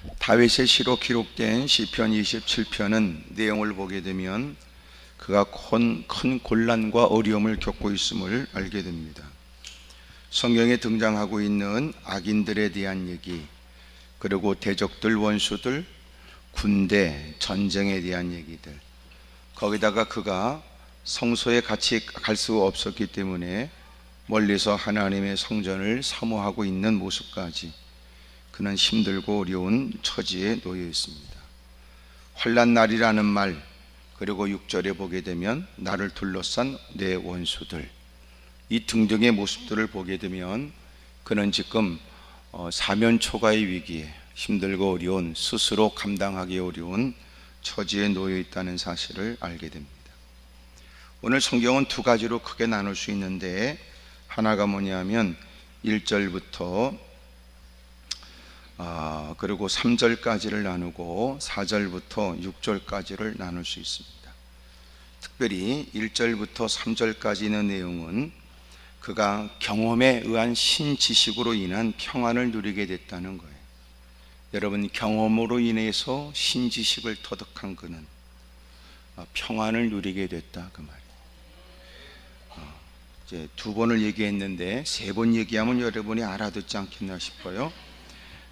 다윗의 시로 기록된 시편 27편은 내용을 보게 되면 그가 큰 곤란과 어려움을 겪고 있음을 알게 됩니다. 성경에 등장하고 있는 악인들에 대한 얘기, 그리고 대적들, 원수들, 군대, 전쟁에 대한 얘기들, 거기다가 그가 성소에 같이 갈 수 없었기 때문에 멀리서 하나님의 성전을 사모하고 있는 모습까지 그는 힘들고 어려운 처지에 놓여 있습니다. 환난 날이라는 말, 그리고 6절에 보게 되면 나를 둘러싼 내 원수들, 이 등등의 모습들을 보게 되면 그는 지금 사면초가의 위기에 힘들고 어려운, 스스로 감당하기 어려운 처지에 놓여 있다는 사실을 알게 됩니다. 오늘 성경은 두 가지로 크게 나눌 수 있는데, 하나가 뭐냐면 1절부터 그리고 3절까지를 나누고 4절부터 6절까지를 나눌 수 있습니다. 특별히 1절부터 3절까지 있는 내용은 그가 경험에 의한 신지식으로 인한 평안을 누리게 됐다는 거예요. 여러분, 경험으로 인해서 신지식을 터득한 그는 평안을 누리게 됐다, 그 말이에요. 이제 두 번을 얘기했는데 세 번 얘기하면 여러분이 알아듣지 않겠나 싶어요.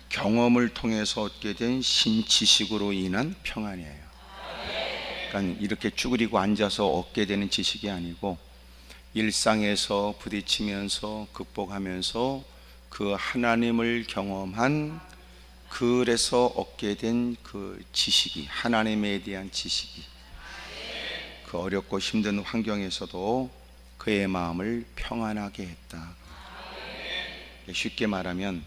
경험을 통해서 얻게 된 신지식으로 인한 평안이에요. 그러니까 이렇게 쭈그리고 앉아서 얻게 되는 지식이 아니고 일상에서 부딪히면서 극복하면서 그 하나님을 경험한, 그래서 얻게 된 그 지식이, 하나님에 대한 지식이 그 어렵고 힘든 환경에서도 그의 마음을 평안하게 했다. 쉽게 말하면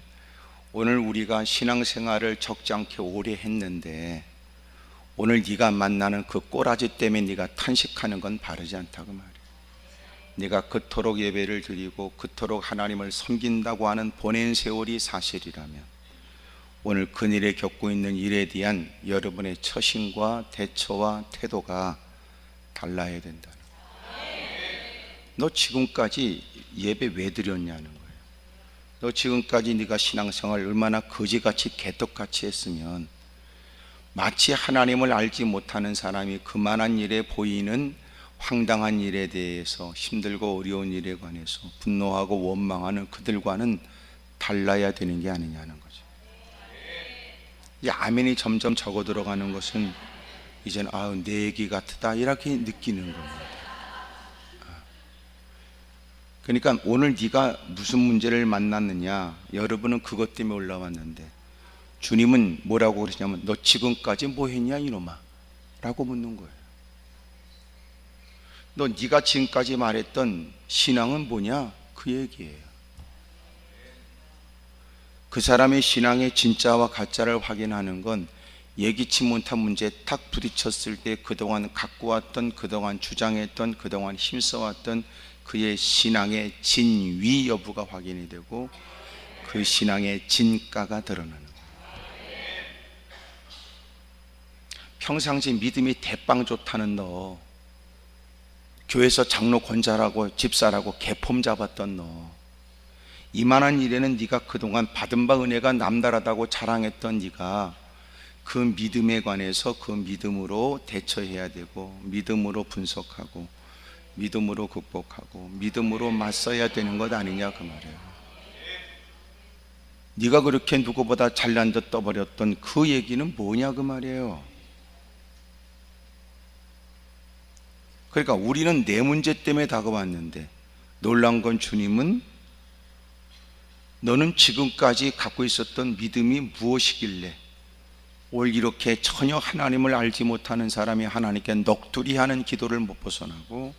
오늘 우리가 신앙생활을 적지 않게 오래 했는데 오늘 네가 만나는 그 꼬라지 때문에 네가 탄식하는 건 바르지 않다고 말이에요. 네가 그토록 예배를 드리고 그토록 하나님을 섬긴다고 하는 보낸 세월이 사실이라면 오늘 그일에 겪고 있는 일에 대한 여러분의 처신과 대처와 태도가 달라야 된다는 거예요. 너 지금까지 예배 왜 드렸냐는 거예요. 너 지금까지 네가 신앙생활 얼마나 거지같이 개떡같이 했으면 마치 하나님을 알지 못하는 사람이 그만한 일에 보이는 황당한 일에 대해서, 힘들고 어려운 일에 관해서 분노하고 원망하는 그들과는 달라야 되는 게 아니냐는 거죠. 이 아멘이 점점 적어 들어가는 것은 이제는 내 얘기 같다 이렇게 느끼는 겁니다. 그러니까 오늘 네가 무슨 문제를 만났느냐, 여러분은 그것 때문에 올라왔는데 주님은 뭐라고 그러시냐면 너 지금까지 뭐 했냐 이놈아 라고 묻는 거예요. 너 네가 지금까지 말했던 신앙은 뭐냐, 그 얘기예요. 그 사람의 신앙의 진짜와 가짜를 확인하는 건 예기치 못한 문제에 탁 부딪혔을 때 그동안 갖고 왔던, 그동안 주장했던, 그동안 힘써왔던 그의 신앙의 진위 여부가 확인이 되고 그 신앙의 진가가 드러나는 거예요. 평상시 믿음이 대빵 좋다는 너, 교회에서 장로 권자라고 집사라고 개폼 잡았던 너, 이만한 일에는 네가 그동안 받은 바 은혜가 남다르다고 자랑했던 네가 그 믿음에 관해서 그 믿음으로 대처해야 되고, 믿음으로 분석하고, 믿음으로 극복하고, 믿음으로 맞서야 되는 것 아니냐 그 말이에요. 네가 그렇게 누구보다 잘난 듯 떠버렸던 그 얘기는 뭐냐 그 말이에요. 그러니까 우리는 내 문제 때문에 다가왔는데 놀라운 건 주님은 너는 지금까지 갖고 있었던 믿음이 무엇이길래 올 이렇게 전혀 하나님을 알지 못하는 사람이 하나님께 넋두리 하는 기도를 못 벗어나고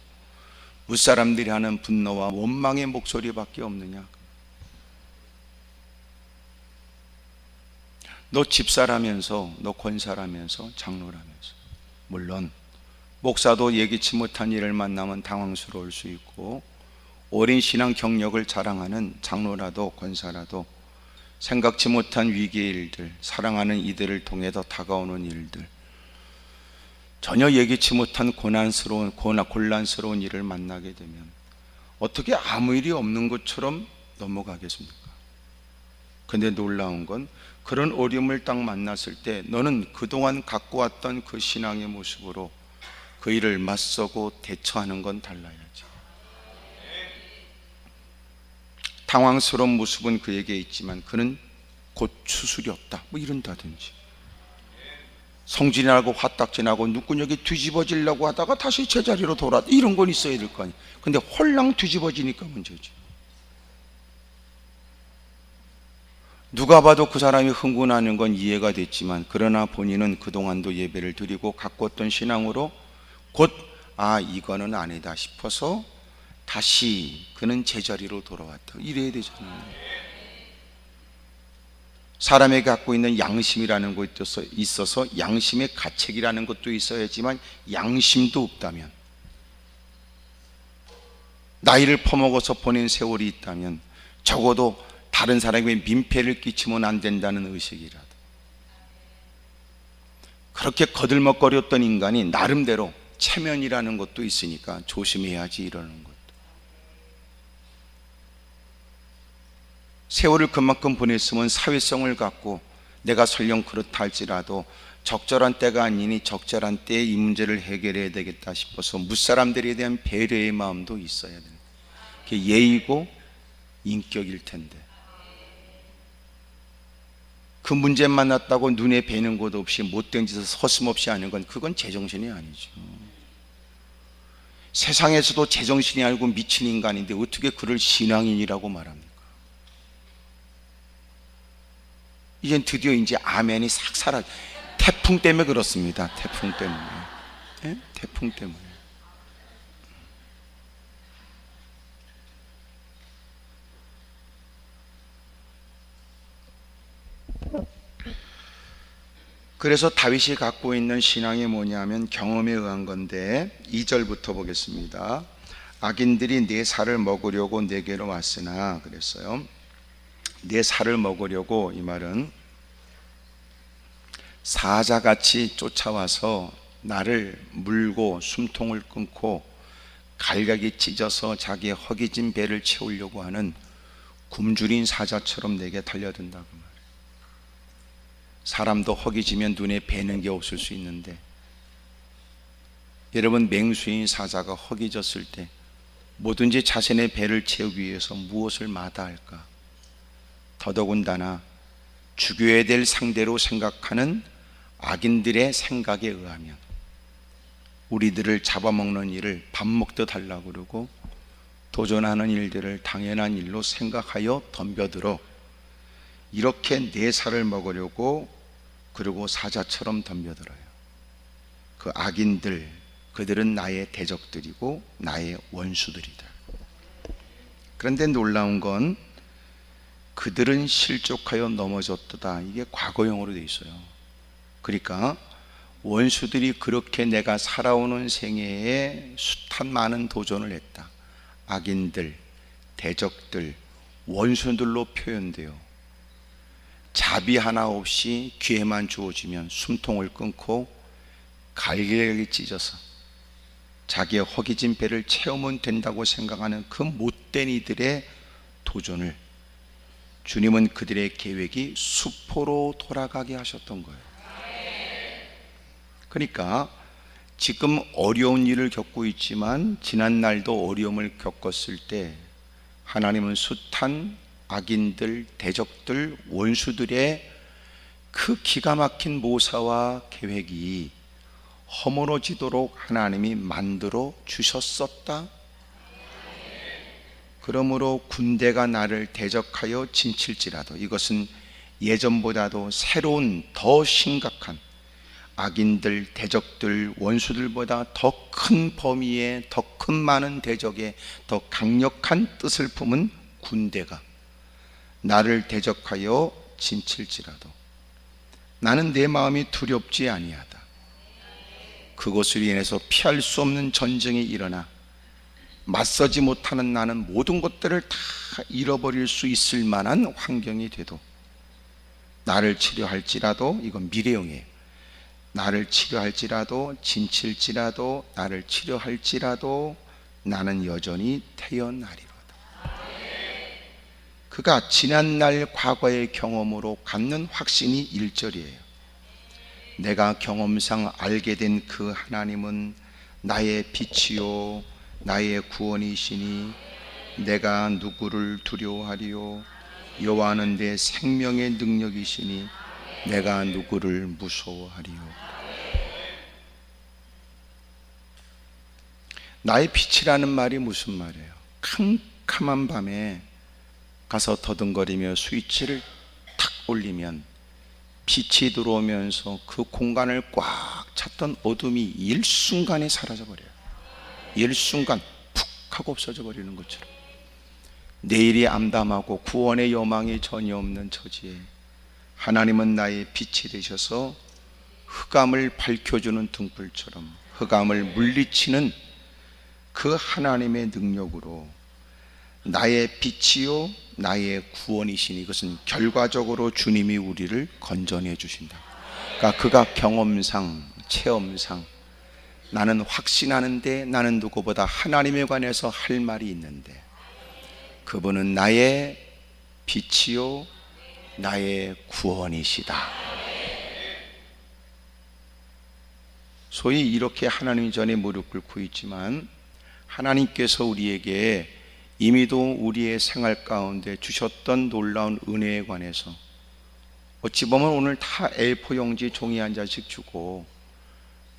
무사람들이 하는 분노와 원망의 목소리밖에 없느냐. 너 집사라면서, 너 권사라면서, 장로라면서, 물론 목사도 예기치 못한 일을 만나면 당황스러울 수 있고 오랜 신앙 경력을 자랑하는 장로라도 권사라도 생각지 못한 위기의 일들, 사랑하는 이들을 통해 더 다가오는 일들, 전혀 예기치 못한 곤란스러운 일을 만나게 되면 어떻게 아무 일이 없는 것처럼 넘어가겠습니까? 근데 놀라운 건 그런 어려움을 딱 만났을 때 너는 그동안 갖고 왔던 그 신앙의 모습으로 그 일을 맞서고 대처하는 건 달라야지. 당황스러운 모습은 그에게 있지만 그는 곧 추술이 없다 뭐 이런다든지, 성질이 나고 화딱지나고 누구녁이 뒤집어지려고 하다가 다시 제자리로 돌아, 이런 건 있어야 될 거 아니야. 근데 홀랑 뒤집어지니까 문제지. 누가 봐도 그 사람이 흥분하는 건 이해가 됐지만, 그러나 본인은 그동안도 예배를 드리고 갖고 왔던 신앙으로 곧 이거는 아니다 싶어서 다시 그는 제자리로 돌아왔다, 이래야 되잖아요. 사람에게 갖고 있는 양심이라는 것도 있어서 양심의 가책이라는 것도 있어야지만, 양심도 없다면, 나이를 퍼먹어서 보낸 세월이 있다면 적어도 다른 사람에게 민폐를 끼치면 안 된다는 의식이라도, 그렇게 거들먹거렸던 인간이 나름대로 체면이라는 것도 있으니까 조심해야지 이러는 것도. 세월을 그만큼 보냈으면 사회성을 갖고 내가 설령 그렇다 할지라도 적절한 때가 아니니 적절한 때에 이 문제를 해결해야 되겠다 싶어서 무사람들에 대한 배려의 마음도 있어야 되는, 그게 예의고 인격일 텐데, 그 문제 만났다고 눈에 뵈는 것도 없이 못된 짓을 서슴없이 하는 건 그건 제정신이 아니죠. 세상에서도 제정신이 알고 미친 인간인데 어떻게 그를 신앙인이라고 말합니까? 이젠 드디어 이제 아멘이 싹 사라. 태풍 때문에 그렇습니다. 태풍 때문에. 네? 태풍 때문에. 그래서 다윗이 갖고 있는 신앙이 뭐냐면 경험에 의한 건데, 2절부터 보겠습니다. 악인들이 내 살을 먹으려고 내게로 왔으나, 그랬어요. 내 살을 먹으려고, 이 말은 사자같이 쫓아와서 나를 물고 숨통을 끊고 갈각이 찢어서 자기의 허기진 배를 채우려고 하는 굶주린 사자처럼 내게 달려든다고 말해요. 사람도 허기지면 눈에 뵈는 게 없을 수 있는데, 여러분, 맹수인 사자가 허기졌을 때 뭐든지 자신의 배를 채우기 위해서 무엇을 마다할까? 더더군다나 죽여야 될 상대로 생각하는 악인들의 생각에 의하면 우리들을 잡아먹는 일을 밥 먹듯 하려고 그러고, 도전하는 일들을 당연한 일로 생각하여 덤벼들어 이렇게 내 살을 먹으려고, 그리고 사자처럼 덤벼들어요. 그 악인들, 그들은 나의 대적들이고 나의 원수들이다. 그런데 놀라운 건 그들은 실족하여 넘어졌도다, 이게 과거형으로 돼 있어요. 그러니까 원수들이 그렇게 내가 살아오는 생애에 숱한 많은 도전을 했다. 악인들, 대적들, 원수들로 표현돼요. 자비 하나 없이 기회만 주어지면 숨통을 끊고 갈기를 찢어서 자기의 허기진 배를 채우면 된다고 생각하는 그 못된 이들의 도전을 주님은 그들의 계획이 수포로 돌아가게 하셨던 거예요. 그러니까 지금 어려운 일을 겪고 있지만 지난 날도 어려움을 겪었을 때 하나님은 숱한 악인들, 대적들, 원수들의 그 기가 막힌 모사와 계획이 허물어지도록 하나님이 만들어 주셨었다. 그러므로 군대가 나를 대적하여 진칠지라도, 이것은 예전보다도 새로운 더 심각한 악인들, 대적들, 원수들보다 더 큰 범위의, 더 큰 많은 대적의 더 강력한 뜻을 품은 군대가 나를 대적하여 진칠지라도 나는 내 마음이 두렵지 아니하다. 그것으로 인해서 피할 수 없는 전쟁이 일어나 맞서지 못하는 나는 모든 것들을 다 잃어버릴 수 있을 만한 환경이 돼도 나를 치료할지라도, 이건 미래형이에요. 나를 치료할지라도, 진칠지라도, 나를 치료할지라도 나는 여전히 태어나리로다. 그가 지난날 과거의 경험으로 갖는 확신이 1절이에요. 내가 경험상 알게 된 그 하나님은 나의 빛이요 나의 구원이시니 내가 누구를 두려워하리요 여호와는 내 생명의 능력이시니 내가 누구를 무서워하리요. 나의 빛이라는 말이 무슨 말이에요? 캄캄한 밤에 가서 더듬거리며 스위치를 탁 올리면 빛이 들어오면서 그 공간을 꽉 찼던 어둠이 일순간에 사라져버려요. 일순간 푹 하고 없어져 버리는 것처럼 내일이 암담하고 구원의 여망이 전혀 없는 처지에 하나님은 나의 빛이 되셔서 흑암을 밝혀주는 등불처럼 흑암을 물리치는 그 하나님의 능력으로 나의 빛이요 나의 구원이시니, 이것은 결과적으로 주님이 우리를 건져내 주신다. 그러니까 그가 경험상 체험상 나는 확신하는데 나는 누구보다 하나님에 관해서 할 말이 있는데 그분은 나의 빛이요 나의 구원이시다. 소위 이렇게 하나님 전에 무릎 꿇고 있지만 하나님께서 우리에게 이미도 우리의 생활 가운데 주셨던 놀라운 은혜에 관해서 어찌 보면 오늘 다 A4 용지 종이 한 장씩 주고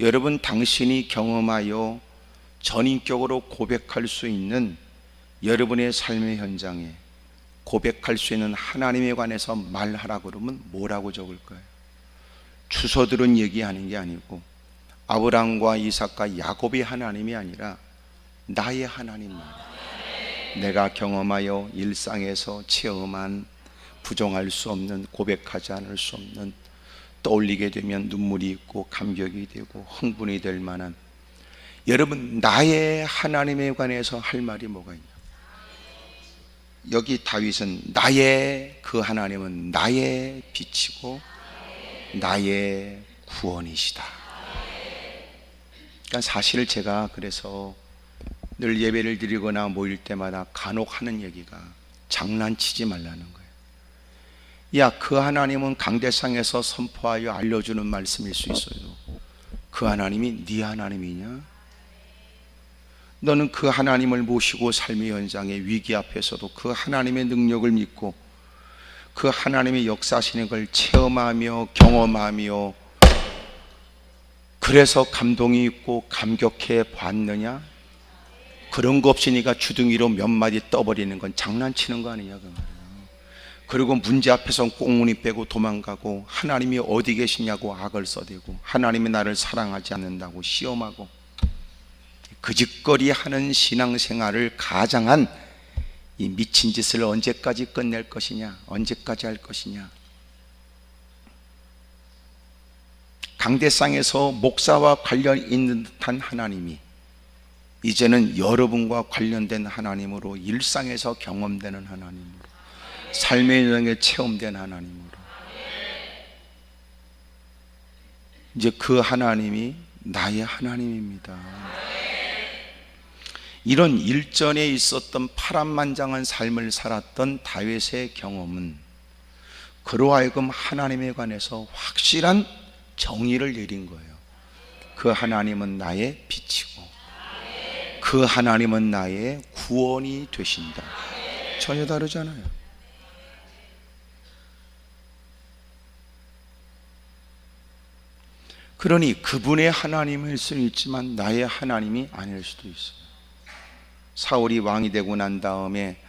여러분 당신이 경험하여 전인격으로 고백할 수 있는 여러분의 삶의 현장에 고백할 수 있는 하나님에 관해서 말하라 그러면 뭐라고 적을 거예요? 주소들은 얘기하는 게 아니고 아브라함과 이삭과 야곱의 하나님이 아니라 나의 하나님만, 내가 경험하여 일상에서 체험한 부정할 수 없는, 고백하지 않을 수 없는, 떠올리게 되면 눈물이 있고 감격이 되고 흥분이 될 만한, 여러분 나의 하나님에 관해서 할 말이 뭐가 있냐? 여기 다윗은 나의 그 하나님은 나의 빛이고 나의 구원이시다. 그러니까 사실 제가 그래서 늘 예배를 드리거나 모일 때마다 간혹 하는 얘기가 장난치지 말라는 거예요. 야, 그 하나님은 강대상에서 선포하여 알려주는 말씀일 수 있어요. 그 하나님이 네 하나님이냐? 너는 그 하나님을 모시고 삶의 현장의 위기 앞에서도 그 하나님의 능력을 믿고 그 하나님의 역사하시는 걸 체험하며 경험하며 그래서 감동이 있고 감격해 봤느냐? 그런 거 없이 네가 주둥이로 몇 마디 떠버리는 건 장난치는 거 아니냐 그 말이에요. 그리고 문제 앞에서 꽁무니 빼고 도망가고 하나님이 어디 계시냐고 악을 써대고 하나님이 나를 사랑하지 않는다고 시험하고 그 짓거리 하는 신앙생활을 가장한 이 미친 짓을 언제까지 끝낼 것이냐, 언제까지 할 것이냐. 강대상에서 목사와 관련 있는 듯한 하나님이 이제는 여러분과 관련된 하나님으로, 일상에서 경험되는 하나님으로, 삶의 현장에 체험된 하나님으로, 이제 그 하나님이 나의 하나님입니다. 이런 일전에 있었던 파란만장한 삶을 살았던 다윗의 경험은 그로 하여금 하나님에 관해서 확실한 정의를 내린 거예요. 그 하나님은 나의 빛이고 그 하나님은 나의 구원이 되신다. 전혀 다르잖아요. 그러니 그분의 하나님일 수는 있지만 나의 하나님이 아닐 수도 있어요. 사울이 왕이 되고 난 다음에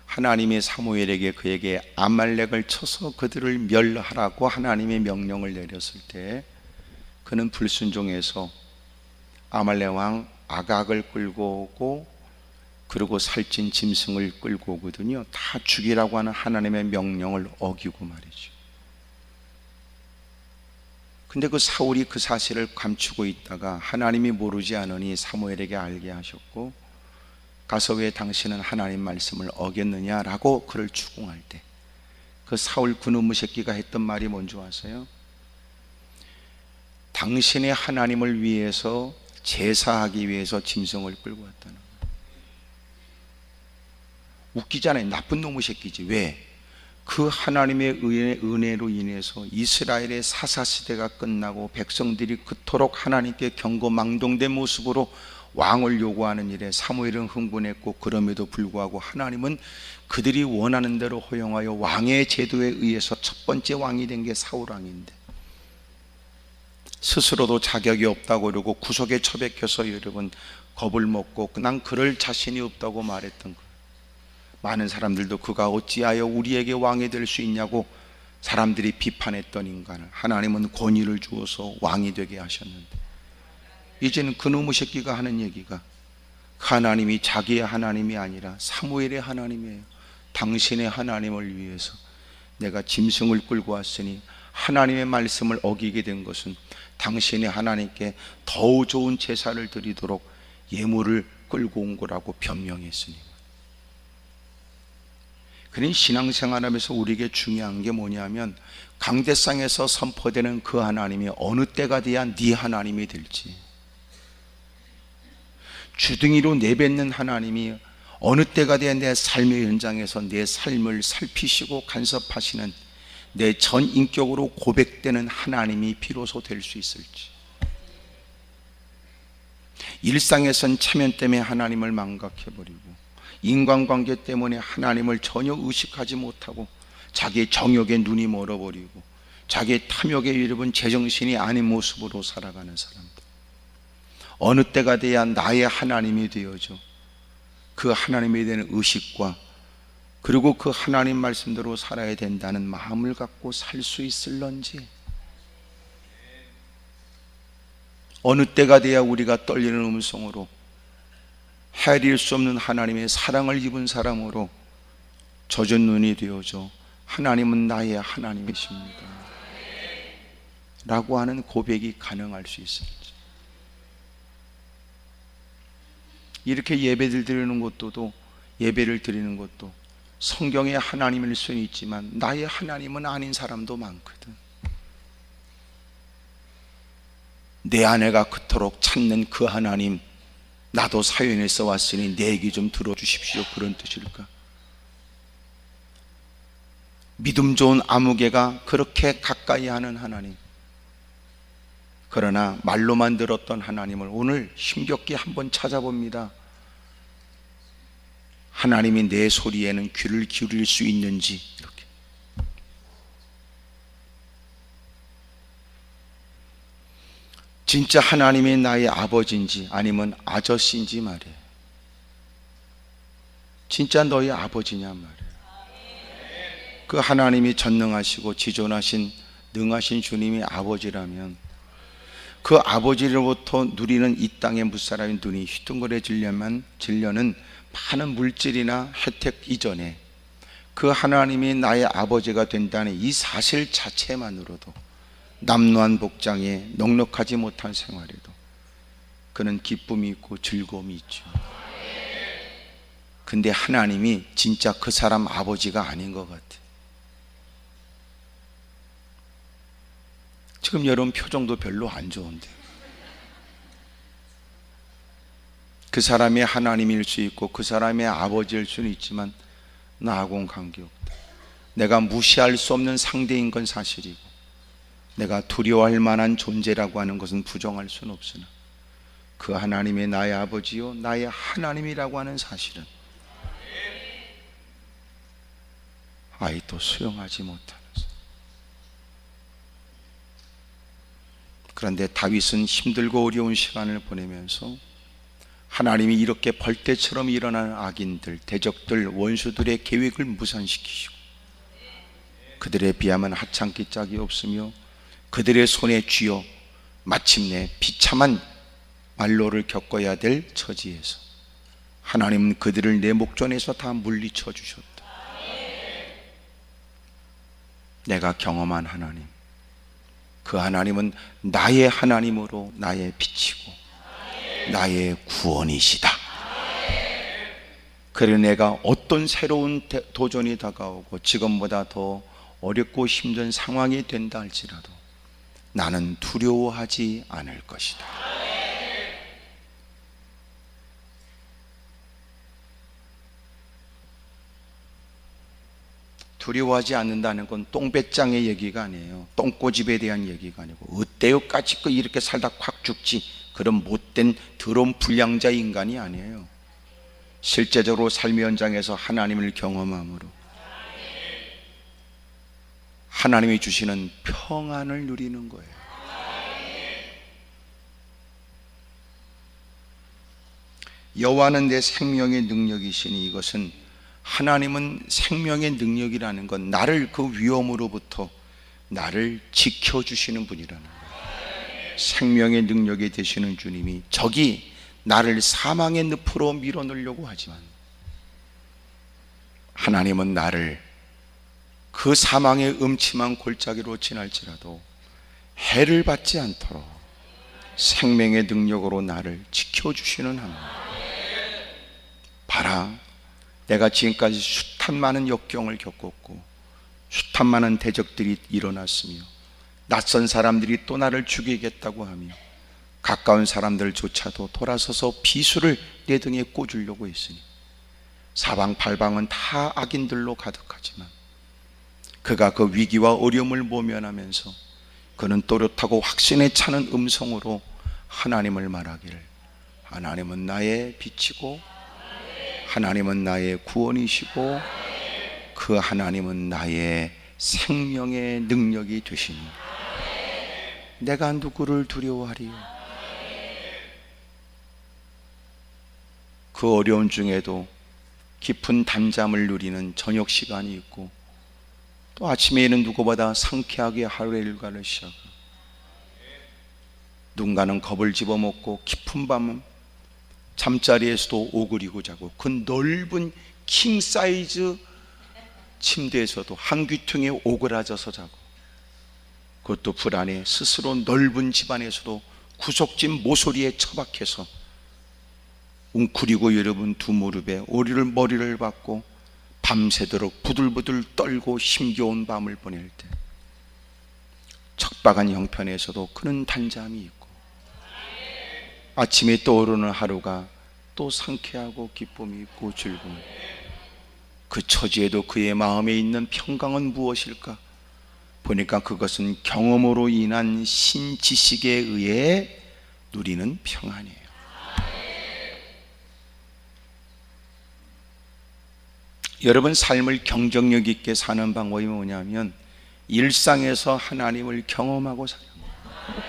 하나님의 사무엘에게 그에게 아말렉을 쳐서 그들을 멸하라고 하나님의 명령을 내렸을 때 그는 불순종해서 아말렉 왕 아각을 끌고 오고 그리고 살찐 짐승을 끌고 오거든요. 다 죽이라고 하는 하나님의 명령을 어기고 말이죠. 근데 그 사울이 그 사실을 감추고 있다가 하나님이 모르지 않으니 사무엘에게 알게 하셨고 가서 왜 당신은 하나님 말씀을 어겼느냐라고 그를 추궁할 때 그 사울 그놈의 새끼가 했던 말이 뭔지 아세요? 당신의 하나님을 위해서 제사하기 위해서 짐승을 끌고 왔다는 거예요. 웃기잖아요. 나쁜 놈의 새끼지. 왜? 그 하나님의 은혜로 인해서 이스라엘의 사사시대가 끝나고 백성들이 그토록 하나님께 경거망동된 모습으로 왕을 요구하는 일에 사무엘은 흥분했고, 그럼에도 불구하고 하나님은 그들이 원하는 대로 허용하여 왕의 제도에 의해서 첫 번째 왕이 된 게 사울 왕인데, 스스로도 자격이 없다고 그러고 구석에 처박혀서 여러분 겁을 먹고 난 그럴 자신이 없다고 말했던 거예요. 많은 사람들도 그가 어찌하여 우리에게 왕이 될 수 있냐고 사람들이 비판했던 인간을 하나님은 권위를 주어서 왕이 되게 하셨는데, 이제는 그놈의 새끼가 하는 얘기가 하나님이 자기의 하나님이 아니라 사무엘의 하나님이에요. 당신의 하나님을 위해서 내가 짐승을 끌고 왔으니 하나님의 말씀을 어기게 된 것은 당신의 하나님께 더 좋은 제사를 드리도록 예물을 끌고 온 거라고 변명했으니. 그러니 신앙생활하면서 우리에게 중요한 게 뭐냐면, 강대상에서 선포되는 그 하나님이 어느 때가 돼야 네 하나님이 될지, 주둥이로 내뱉는 하나님이 어느 때가 돼야 내 삶의 현장에서 내 삶을 살피시고 간섭하시는 내 전 인격으로 고백되는 하나님이 비로소 될 수 있을지. 일상에선 체면 때문에 하나님을 망각해버리고, 인간관계 때문에 하나님을 전혀 의식하지 못하고, 자기의 정욕에 눈이 멀어버리고, 자기의 탐욕에 여러분 제정신이 아닌 모습으로 살아가는 사람들, 어느 때가 돼야 나의 하나님이 되어져 그 하나님에 대한 의식과 그리고 그 하나님 말씀대로 살아야 된다는 마음을 갖고 살 수 있을런지, 어느 때가 돼야 우리가 떨리는 음성으로 헤아릴 수 없는 하나님의 사랑을 입은 사람으로 젖은 눈이 되어져 하나님은 나의 하나님이십니다 라고 하는 고백이 가능할 수 있을지. 이렇게 예배를 드리는 것도, 예배를 드리는 것도 성경의 하나님일 수는 있지만 나의 하나님은 아닌 사람도 많거든. 내 아내가 그토록 찾는 그 하나님, 나도 사연에 써왔으니 내 얘기 좀 들어주십시오, 그런 뜻일까? 믿음 좋은 아무개가 그렇게 가까이 하는 하나님, 그러나 말로만 들었던 하나님을 오늘 힘겹게 한번 찾아봅니다. 하나님이 내 소리에는 귀를 기울일 수 있는지, 이렇게. 진짜 하나님이 나의 아버지인지 아니면 아저씨인지 말이에요. 진짜 너희 아버지냐 말이에요. 그 하나님이 전능하시고 지존하신 능하신 주님이 아버지라면, 그 아버지로부터 누리는 이 땅의 무사람의 눈이 휘둥그레지려는 많은 물질이나 혜택 이전에 그 하나님이 나의 아버지가 된다는 이 사실 자체만으로도 남루한 복장에 넉넉하지 못한 생활에도 그는 기쁨이 있고 즐거움이 있죠. 근데 하나님이 진짜 그 사람 아버지가 아닌 것 같아. 지금 여러분 표정도 별로 안 좋은데, 그 사람의 하나님일 수 있고 그 사람의 아버지일 수는 있지만 나하고는 관계없다. 내가 무시할 수 없는 상대인 건 사실이고 내가 두려워할 만한 존재라고 하는 것은 부정할 수는 없으나, 그 하나님이 나의 아버지요 나의 하나님이라고 하는 사실은 아직도 수용하지 못하는. 그런데 다윗은 힘들고 어려운 시간을 보내면서 하나님이 이렇게 벌떼처럼 일어나는 악인들, 대적들, 원수들의 계획을 무산시키시고 그들에 비하면 하찮기 짝이 없으며 그들의 손에 쥐어 마침내 비참한 말로를 겪어야 될 처지에서 하나님은 그들을 내 목전에서 다 물리쳐 주셨다. 내가 경험한 하나님, 그 하나님은 나의 하나님으로 나의 빛이고 나의 구원이시다. 그래 내가 어떤 새로운 도전이 다가오고 지금보다 더 어렵고 힘든 상황이 된다 할지라도 나는 두려워하지 않을 것이다. 두려워하지 않는다는 건 똥배짱의 얘기가 아니에요. 똥꼬집에 대한 얘기가 아니고, 어때요까지 이렇게 살다 확 죽지, 그런 못된 더러운 불량자 인간이 아니에요. 실제적으로 삶의 현장에서 하나님을 경험함으로 하나님이 주시는 평안을 누리는 거예요. 여호와는 내 생명의 능력이시니, 이것은 하나님은 생명의 능력이라는 건 나를 그 위험으로부터 나를 지켜주시는 분이라는 거예요. 생명의 능력이 되시는 주님이 적이 나를 사망의 늪으로 밀어넣으려고 하지만 하나님은 나를 그 사망의 음침한 골짜기로 지날지라도 해를 받지 않도록 생명의 능력으로 나를 지켜주시는 하나님. 봐라, 내가 지금까지 숱한 많은 역경을 겪었고 숱한 많은 대적들이 일어났으며 낯선 사람들이 또 나를 죽이겠다고 하며 가까운 사람들조차도 돌아서서 비수를 내 등에 꽂으려고 했으니 사방팔방은 다 악인들로 가득하지만 그가 그 위기와 어려움을 모면하면서 그는 또렷하고 확신에 차는 음성으로 하나님을 말하기를, 하나님은 나의 빛이고 하나님은 나의 구원이시고 그 하나님은 나의 생명의 능력이 되시니 내가 누구를 두려워하리요. 그 어려운 중에도 깊은 잠잠을 누리는 저녁 시간이 있고, 또 아침에는 누구보다 상쾌하게 하루의 일과를 시작하고, 누군가는 겁을 집어먹고 깊은 밤은 잠자리에서도 오그리고 자고, 그 넓은 킹 사이즈 침대에서도 한 귀퉁이에 오그라져서 자고, 그것도 불안해 스스로 넓은 집안에서도 구석진 모서리에 처박혀서 웅크리고 여러분 두 무릎에 머리를 박고 밤새도록 부들부들 떨고 힘겨운 밤을 보낼 때 척박한 형편에서도 그는 단잠이 있고, 아침에 떠오르는 하루가 또 상쾌하고 기쁨이 있고 즐거움. 그 처지에도 그의 마음에 있는 평강은 무엇일까? 보니까 그것은 경험으로 인한 신지식에 의해 누리는 평안이에요. 여러분, 삶을 경쟁력 있게 사는 방법이 뭐냐면 일상에서 하나님을 경험하고 사는 거예요.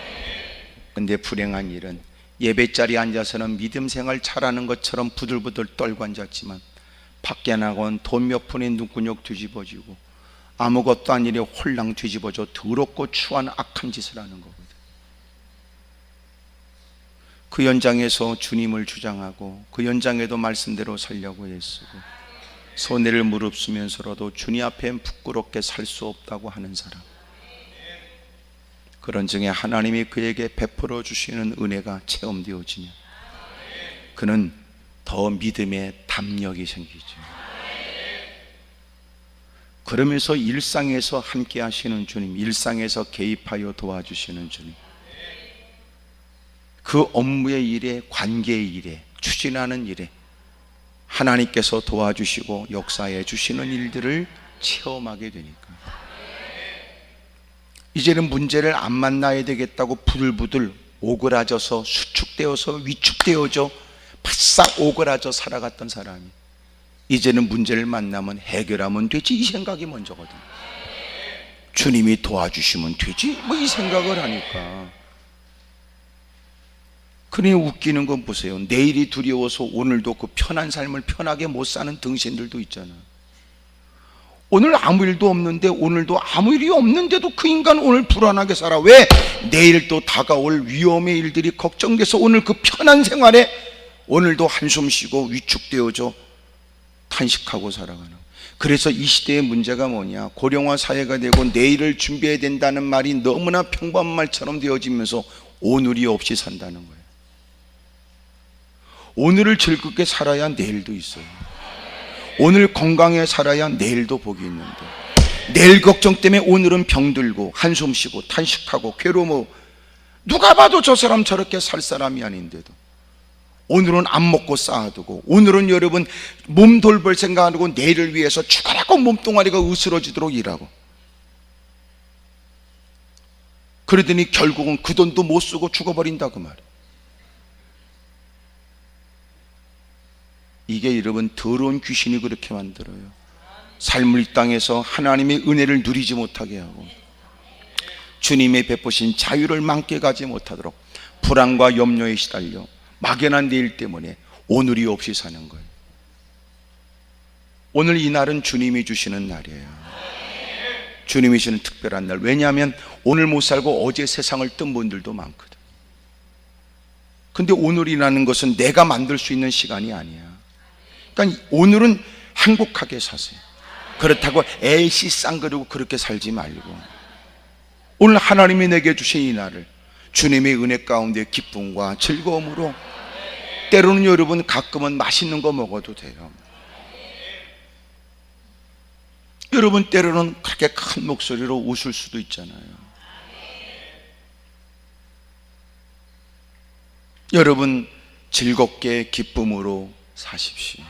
근데 불행한 일은 예배자리에 앉아서는 믿음 생활 잘하는 것처럼 부들부들 떨고 앉았지만 밖에 나가면 돈 몇 푼에 눈구녕 뒤집어지고 아무것도 아닌 일에 홀랑 뒤집어져 더럽고 추한 악한 짓을 하는 거거든. 그 현장에서 주님을 주장하고 그 현장에도 말씀대로 살려고 애쓰고 손해를 무릅쓰면서라도 주님 앞에 부끄럽게 살 수 없다고 하는 사람, 그런 중에 하나님이 그에게 베풀어 주시는 은혜가 체험되어지면 그는 더 믿음의 담력이 생기죠. 그러면서 일상에서 함께 하시는 주님, 일상에서 개입하여 도와주시는 주님, 그 업무의 일에, 관계의 일에, 추진하는 일에 하나님께서 도와주시고 역사해 주시는 일들을 체험하게 되니까 이제는 문제를 안 만나야 되겠다고 부들부들 오그라져서 수축되어서 위축되어져 바싹 오그라져 살아갔던 사람이 이제는 문제를 만나면 해결하면 되지, 이 생각이 먼저거든. 주님이 도와주시면 되지, 뭐 이 생각을 하니까. 그러니 웃기는 건 보세요. 내일이 두려워서 오늘도 그 편한 삶을 편하게 못 사는 등신들도 있잖아. 오늘 아무 일도 없는데, 오늘도 아무 일이 없는데도 그 인간 오늘 불안하게 살아. 왜? 내일 또 다가올 위험의 일들이 걱정돼서 오늘 그 편한 생활에 오늘도 한숨 쉬고 위축되어져 탄식하고 살아가는. 그래서 이 시대의 문제가 뭐냐, 고령화 사회가 되고 내일을 준비해야 된다는 말이 너무나 평범한 말처럼 되어지면서 오늘이 없이 산다는 거예요. 오늘을 즐겁게 살아야 내일도 있어요. 오늘 건강해 살아야 내일도 복이 있는데, 내일 걱정 때문에 오늘은 병들고 한숨 쉬고 탄식하고 괴로워. 누가 봐도 저 사람 저렇게 살 사람이 아닌데도 오늘은 안 먹고 쌓아두고, 오늘은 여러분 몸 돌볼 생각 안 하고 내일을 위해서 죽어라고 몸뚱아리가 으스러지도록 일하고, 그러더니 결국은 그 돈도 못 쓰고 죽어버린다 그 말이에요. 이게 여러분 더러운 귀신이 그렇게 만들어요. 삶을 이 땅에서 하나님의 은혜를 누리지 못하게 하고 주님의 베푸신 자유를 만끽하지 못하도록 불안과 염려에 시달려 막연한 내일 때문에 오늘이 없이 사는 거예요. 오늘 이 날은 주님이 주시는 날이에요. 주님이 주시는 특별한 날. 왜냐하면 오늘 못 살고 어제 세상을 뜬 분들도 많거든. 근데 오늘이라는 것은 내가 만들 수 있는 시간이 아니야. 그러니까 오늘은 행복하게 사세요. 그렇다고 애시 쌍그리고 그렇게 살지 말고, 오늘 하나님이 내게 주신 이 날을 주님의 은혜 가운데 기쁨과 즐거움으로, 때로는 여러분 가끔은 맛있는 거 먹어도 돼요. 여러분 때로는 그렇게 큰 목소리로 웃을 수도 있잖아요. 여러분 즐겁게 기쁨으로 사십시오.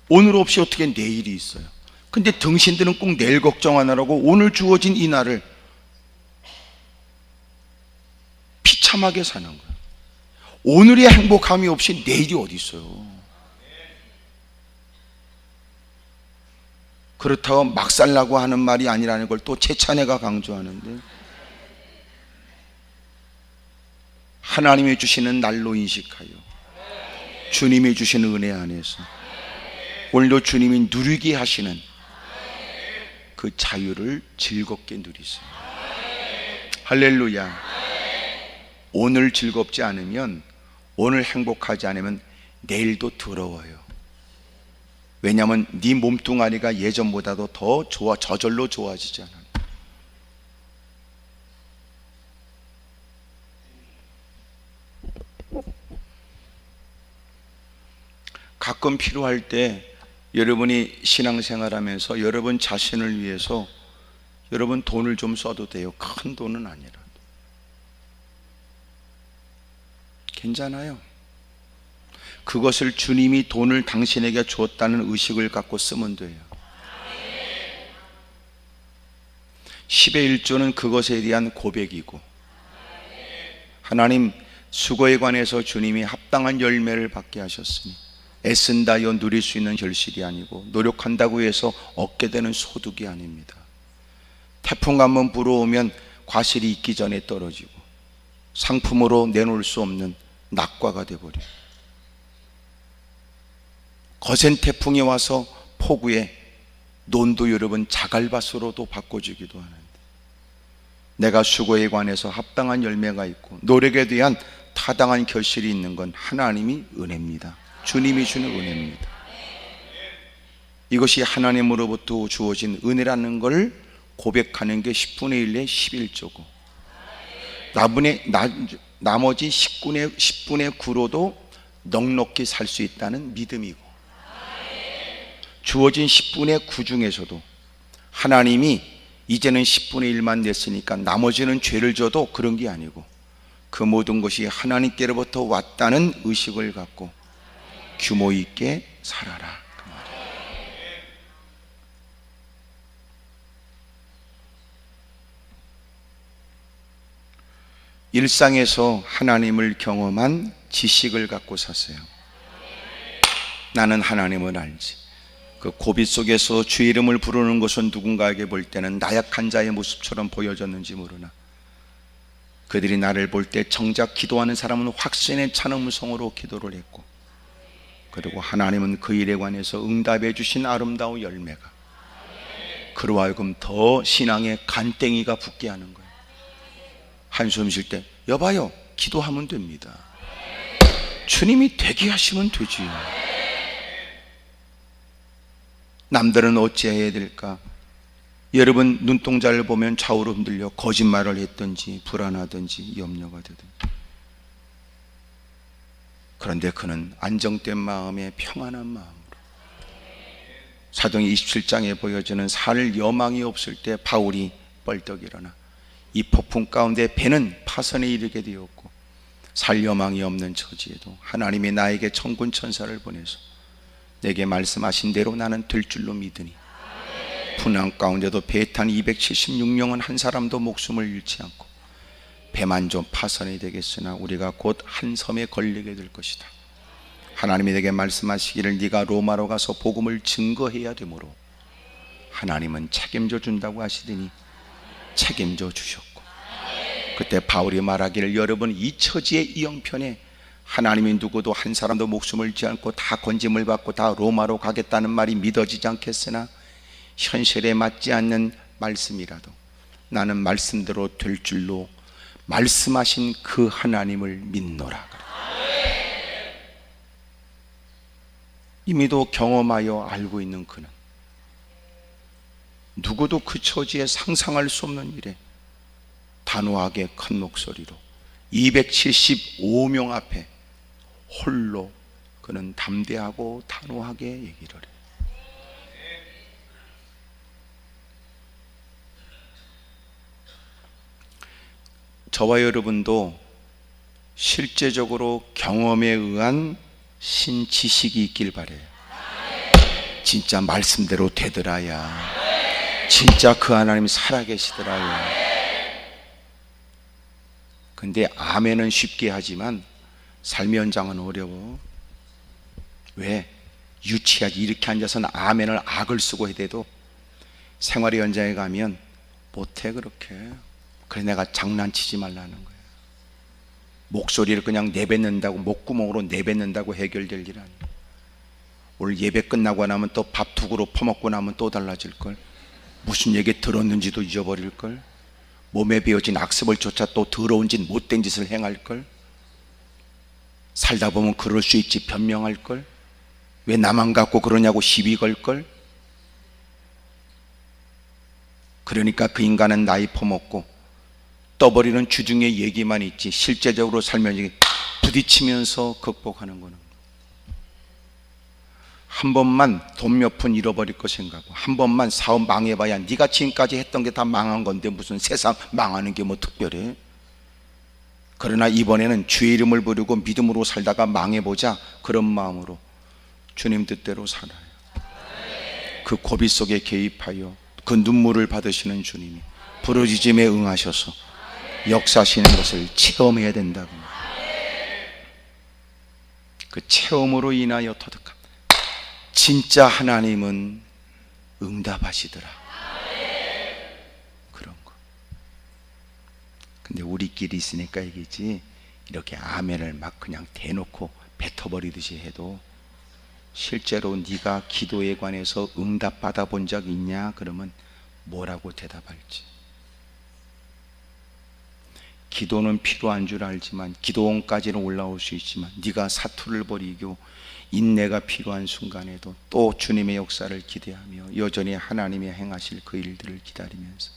오늘 없이 어떻게 내일이 있어요? 근데 당신들은 꼭 내일 걱정 안 하라고 오늘 주어진 이 날을 비참하게 사는 거예요. 오늘의 행복함이 없이 내일이 어디 있어요? 그렇다고 막 살라고 하는 말이 아니라는 걸 또 최찬해가 강조하는데, 하나님이 주시는 날로 인식하여 주님이 주시는 은혜 안에서 오늘도 주님이 누리게 하시는 그 자유를 즐겁게 누리세요. 할렐루야. 오늘 즐겁지 않으면, 오늘 행복하지 않으면 내일도 더러워요. 왜냐하면 네 몸뚱아리가 예전보다도 더 저절로 좋아지잖아. 가끔 필요할 때 여러분이 신앙생활하면서 여러분 자신을 위해서 여러분 돈을 좀 써도 돼요. 큰 돈은 아니라도 괜찮아요. 그것을 주님이 돈을 당신에게 줬다는 의식을 갖고 쓰면 돼요. 10의 1조는 그것에 대한 고백이고, 하나님 수고에 관해서 주님이 합당한 열매를 받게 하셨으니 애쓴다여 누릴 수 있는 결실이 아니고 노력한다고 해서 얻게 되는 소득이 아닙니다. 태풍 한번 불어오면 과실이 있기 전에 떨어지고 상품으로 내놓을 수 없는 낙과가 되어버려요. 거센 태풍이 와서 폭우에 논도 여러분 자갈밭으로도 바꿔주기도 하는데, 내가 수고에 관해서 합당한 열매가 있고 노력에 대한 타당한 결실이 있는 건 하나님이 은혜입니다. 주님이 주는 은혜입니다. 이것이 하나님으로부터 주어진 은혜라는 걸 고백하는 게 10분의 1의 11조고, 나머지 10분의 9로도 넉넉히 살 수 있다는 믿음이고, 주어진 10분의 9 중에서도 하나님이 이제는 10분의 1만 냈으니까 나머지는 죄를 져도 그런 게 아니고, 그 모든 것이 하나님께로부터 왔다는 의식을 갖고 규모 있게 살아라, 그 말이에요. 일상에서 하나님을 경험한 지식을 갖고 사세요. 나는 하나님을 알지. 그 고비 속에서 주의 이름을 부르는 것은 누군가에게 볼 때는 나약한 자의 모습처럼 보여졌는지 모르나, 그들이 나를 볼 때 정작 기도하는 사람은 확신의 찬 음성으로 기도를 했고, 그리고 하나님은 그 일에 관해서 응답해 주신 아름다운 열매가 그로 하여금 더 신앙의 간땡이가 붙게 하는 거예요. 한숨 쉴 때 여봐요, 기도하면 됩니다. 주님이 되게 하시면 되지요. 남들은 어찌해야 될까? 여러분 눈동자를 보면 좌우로 흔들려 거짓말을 했든지 불안하든지 염려가 되든지, 그런데 그는 안정된 마음에 평안한 마음으로, 사도행 27장에 보여주는 살 여망이 없을 때 바울이 뻘떡 일어나 이 폭풍 가운데 배는 파선에 이르게 되었고 살 여망이 없는 처지에도 하나님이 나에게 천군 천사를 보내서 내게 말씀하신 대로 나는 될 줄로 믿으니 분황 가운데도 배 탄 276명은 한 사람도 목숨을 잃지 않고 배만 좀 파손이 되겠으나 우리가 곧 한 섬에 걸리게 될 것이다. 하나님이 내게 말씀하시기를 네가 로마로 가서 복음을 증거해야 되므로 하나님은 책임져 준다고 하시더니 책임져 주셨고, 그때 바울이 말하기를 여러분 이 처지의 이 형편에 하나님이 누구도 한 사람도 목숨을 잃지 않고 다 건짐을 받고 다 로마로 가겠다는 말이 믿어지지 않겠으나 현실에 맞지 않는 말씀이라도 나는 말씀대로 될 줄로 말씀하신 그 하나님을 믿노라. 이미도 경험하여 알고 있는 그는 누구도 그 처지에 상상할 수 없는 일에 단호하게 큰 목소리로 275명 앞에 홀로 그는 담대하고 단호하게 얘기를 해. 저와 여러분도 실제적으로 경험에 의한 신지식이 있길 바래요. 진짜 말씀대로 되더라야, 진짜 그 하나님 살아계시더라야. 근데 아멘은 쉽게 하지만 삶의 현장은 어려워. 왜? 유치하지. 이렇게 앉아서는 아멘을 악을 쓰고 해대도 생활의 현장에 가면 못해 그렇게. 그래 내가 장난치지 말라는 거야. 목소리를 그냥 내뱉는다고, 목구멍으로 내뱉는다고 해결될 일 아니야. 오늘 예배 끝나고 나면 또 밥 두 그릇 퍼먹고 나면 또 달라질걸. 무슨 얘기 들었는지도 잊어버릴걸. 몸에 배어진 악습을조차 또 더러운 짓 못된 짓을 행할걸. 살다 보면 그럴 수 있지 변명할걸. 왜 나만 갖고 그러냐고 시비 걸걸. 그러니까 그 인간은 나이 퍼먹고 떠버리는 주둥이의 얘기만 있지 실제적으로 살면 부딪히면서 극복하는 거는, 한 번만 돈 몇 푼 잃어버릴 거 생각하고 한 번만 사업 망해봐야 네가 지금까지 했던 게 다 망한 건데 무슨 세상 망하는 게 뭐 특별해. 그러나 이번에는 주의 이름을 부르고 믿음으로 살다가 망해보자, 그런 마음으로 주님 뜻대로 살아요. 그 고비 속에 개입하여 그 눈물을 받으시는 주님이 부르짖음에 응하셔서 역사하시는 것을 체험해야 된다고. 그 체험으로 인하여 터득함. 진짜 하나님은 응답하시더라. 그런 거. 근데 우리끼리 있으니까 얘기지, 이렇게 아멘을 막 그냥 대놓고 뱉어버리듯이 해도 실제로 네가 기도에 관해서 응답 받아본 적 있냐? 그러면 뭐라고 대답할지. 기도는 필요한 줄 알지만, 기도원까지는 올라올 수 있지만 네가 사투를 벌이고 인내가 필요한 순간에도 또 주님의 역사를 기대하며 여전히 하나님이 행하실 그 일들을 기다리면서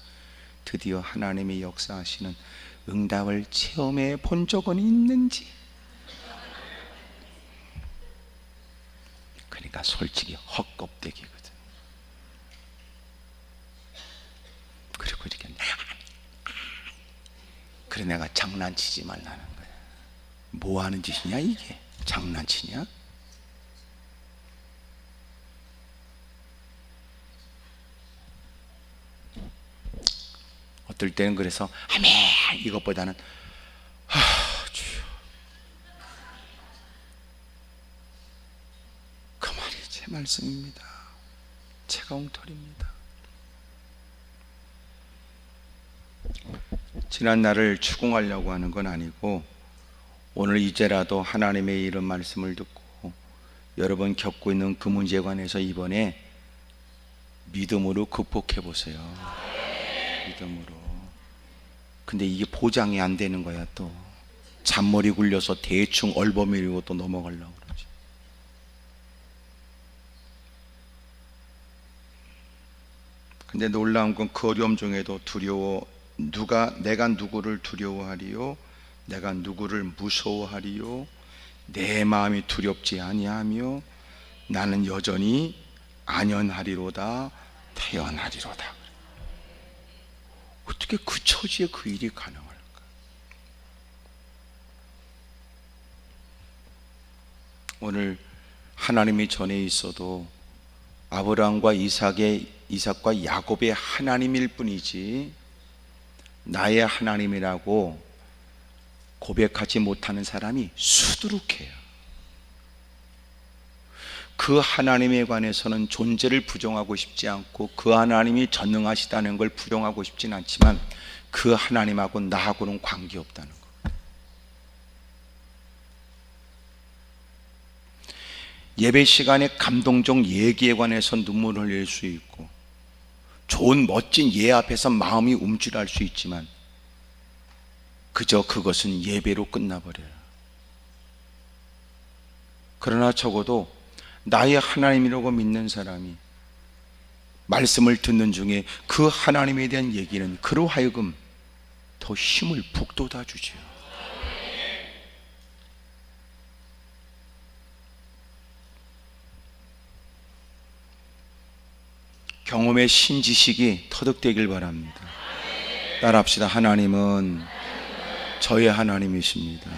드디어 하나님의 역사하시는 응답을 체험해 본 적은 있는지. 그러니까 솔직히 헛껍데기거든. 그리고 이렇게 그래 내가 장난치지 말라는 거야. 뭐 하는 짓이냐 이게? 장난치냐? 어떨 때는 그래서 아멘 이것보다는 주여, 그 말이 제 말씀입니다. 제가 엉터리입니다. 지난 날을 추궁하려고 하는 건 아니고, 오늘 이제라도 하나님의 이런 말씀을 듣고 여러분 겪고 있는 그 문제에 관해서 이번에 믿음으로 극복해 보세요. 믿음으로. 근데 이게 보장이 안 되는 거야. 또 잔머리 굴려서 대충 얼버무리고 또 넘어가려고 그러지. 근데 놀라운 건 그 어려움 중에도 내가 누구를 두려워하리요? 내가 누구를 무서워하리요? 내 마음이 두렵지 아니하며 나는 여전히 안연하리로다 태연하리로다. 어떻게 그 처지에 그 일이 가능할까? 오늘 하나님이 전에 있어도 아브라함과 이삭과 야곱의 하나님일 뿐이지 나의 하나님이라고 고백하지 못하는 사람이 수두룩해요. 그 하나님에 관해서는 존재를 부정하고 싶지 않고 그 하나님이 전능하시다는 걸 부정하고 싶진 않지만 그 하나님하고 나하고는 관계없다는 거. 예배 시간에 감동적 얘기에 관해서 눈물을 흘릴 수 있고 좋은 멋진 예 앞에서 마음이 움찔할 수 있지만 그저 그것은 예배로 끝나버려요. 그러나 적어도 나의 하나님이라고 믿는 사람이 말씀을 듣는 중에 그 하나님에 대한 얘기는 그로 하여금 더 힘을 북돋아 주죠. 경험의 신지식이 터득되길 바랍니다. 따라합시다. 하나님은 저의 하나님이십니다.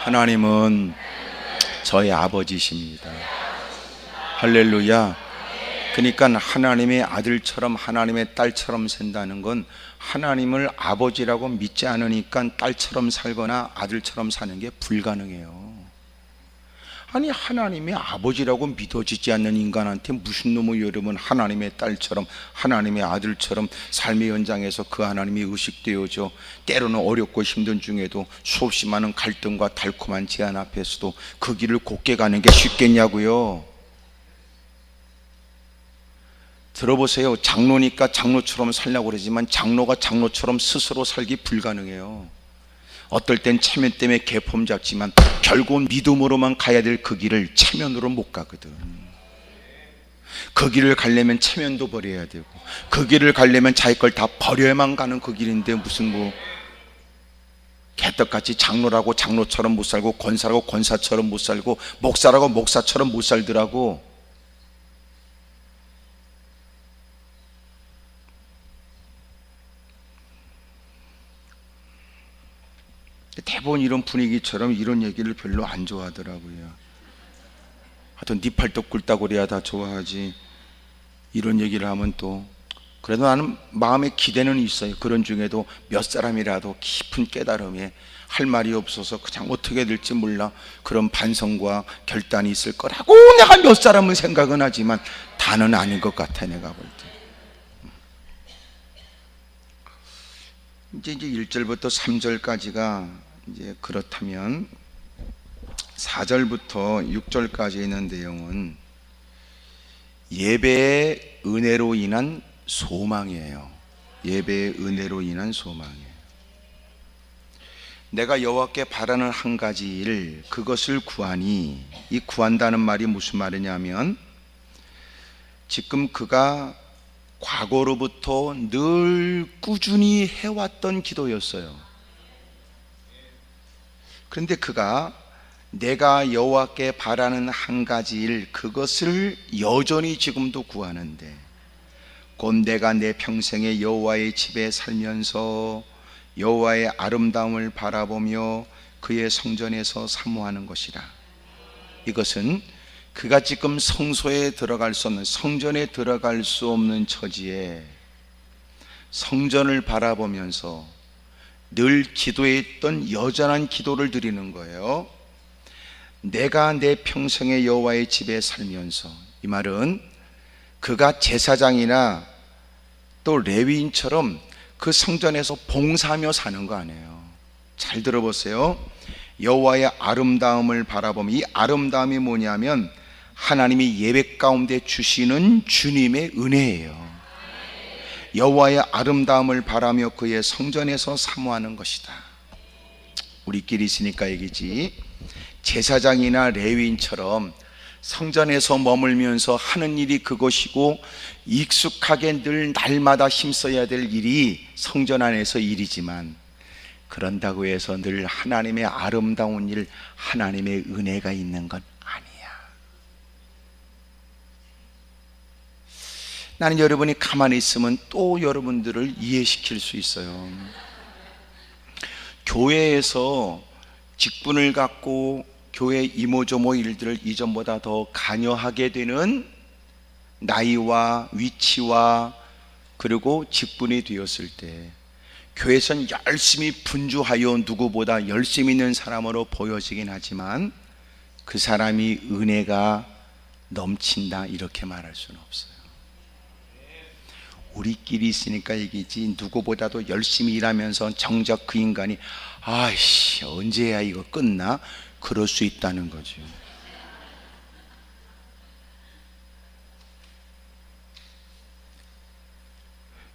하나님은 저의 아버지십니다. 할렐루야. 그러니까 하나님의 아들처럼 하나님의 딸처럼 산다는 건 하나님을 아버지라고 믿지 않으니까 딸처럼 살거나 아들처럼 사는 게 불가능해요. 아니 하나님이 아버지라고 믿어지지 않는 인간한테 무슨 놈의 여러분 하나님의 딸처럼 하나님의 아들처럼 삶의 현장에서 그 하나님이 의식되어져 때로는 어렵고 힘든 중에도 수없이 많은 갈등과 달콤한 제안 앞에서도 그 길을 곧게 가는 게 쉽겠냐고요. 들어보세요. 장로니까 장로처럼 살려고 그러지만 장로가 장로처럼 스스로 살기 불가능해요. 어떨 땐 체면 때문에 개폼 잡지만 결국은 믿음으로만 가야 될 그 길을 체면으로 못 가거든. 그 길을 가려면 체면도 버려야 되고 그 길을 가려면 자기 걸 다 버려야만 가는 그 길인데 무슨 뭐 개떡같이 장로라고 장로처럼 못 살고 권사라고 권사처럼 못 살고 목사라고 목사처럼 못 살더라고. 대부분 이런 분위기처럼 이런 얘기를 별로 안 좋아하더라고요. 하여튼 네 팔뚝 굵다고 그래야 다 좋아하지 이런 얘기를 하면 또 그래도 나는 마음에 기대는 있어요. 그런 중에도 몇 사람이라도 깊은 깨달음에 할 말이 없어서 그냥 어떻게 될지 몰라 그런 반성과 결단이 있을 거라고 내가 몇 사람은 생각은 하지만 다는 아닌 것 같아. 내가 볼 때 이제 1절부터 3절까지가 이제 그렇다면 4절부터 6절까지 있는 내용은 예배의 은혜로 인한 소망이에요. 예배의 은혜로 인한 소망이에요. 내가 여호와께 바라는 한 가지 일 그것을 구하니, 이 구한다는 말이 무슨 말이냐면 지금 그가 과거로부터 늘 꾸준히 해왔던 기도였어요. 그런데 그가 내가 여호와께 바라는 한 가지 일 그것을 여전히 지금도 구하는데 곧 내가 내 평생에 여호와의 집에 살면서 여호와의 아름다움을 바라보며 그의 성전에서 사모하는 것이라. 이것은 그가 지금 성소에 들어갈 수 없는, 성전에 들어갈 수 없는 처지에 성전을 바라보면서 늘 기도했던 여전한 기도를 드리는 거예요. 내가 내 평생에 여호와의 집에 살면서, 이 말은 그가 제사장이나 또 레위인처럼 그 성전에서 봉사하며 사는 거 아니에요. 잘 들어보세요. 여호와의 아름다움을 바라보면, 이 아름다움이 뭐냐면 하나님이 예배 가운데 주시는 주님의 은혜예요. 여호와의 아름다움을 바라며 그의 성전에서 사모하는 것이다. 우리끼리 있으니까 얘기지. 제사장이나 레위인처럼 성전에서 머물면서 하는 일이 그것이고 익숙하게 늘 날마다 힘써야 될 일이 성전 안에서 일이지만, 그런다고 해서 늘 하나님의 아름다운 일, 하나님의 은혜가 있는 건 아니야. 나는 여러분이 가만히 있으면 또 여러분들을 이해시킬 수 있어요. 교회에서 직분을 갖고 교회 이모저모 일들을 이전보다 더 관여하게 되는 나이와 위치와 그리고 직분이 되었을 때 교회에서는 열심히 분주하여 누구보다 열심히 있는 사람으로 보여지긴 하지만 그 사람이 은혜가 넘친다 이렇게 말할 수는 없어요. 우리끼리 있으니까 얘기지 누구보다도 열심히 일하면서 정작 그 인간이 아이씨 언제야 이거 끝나? 그럴 수 있다는 거죠.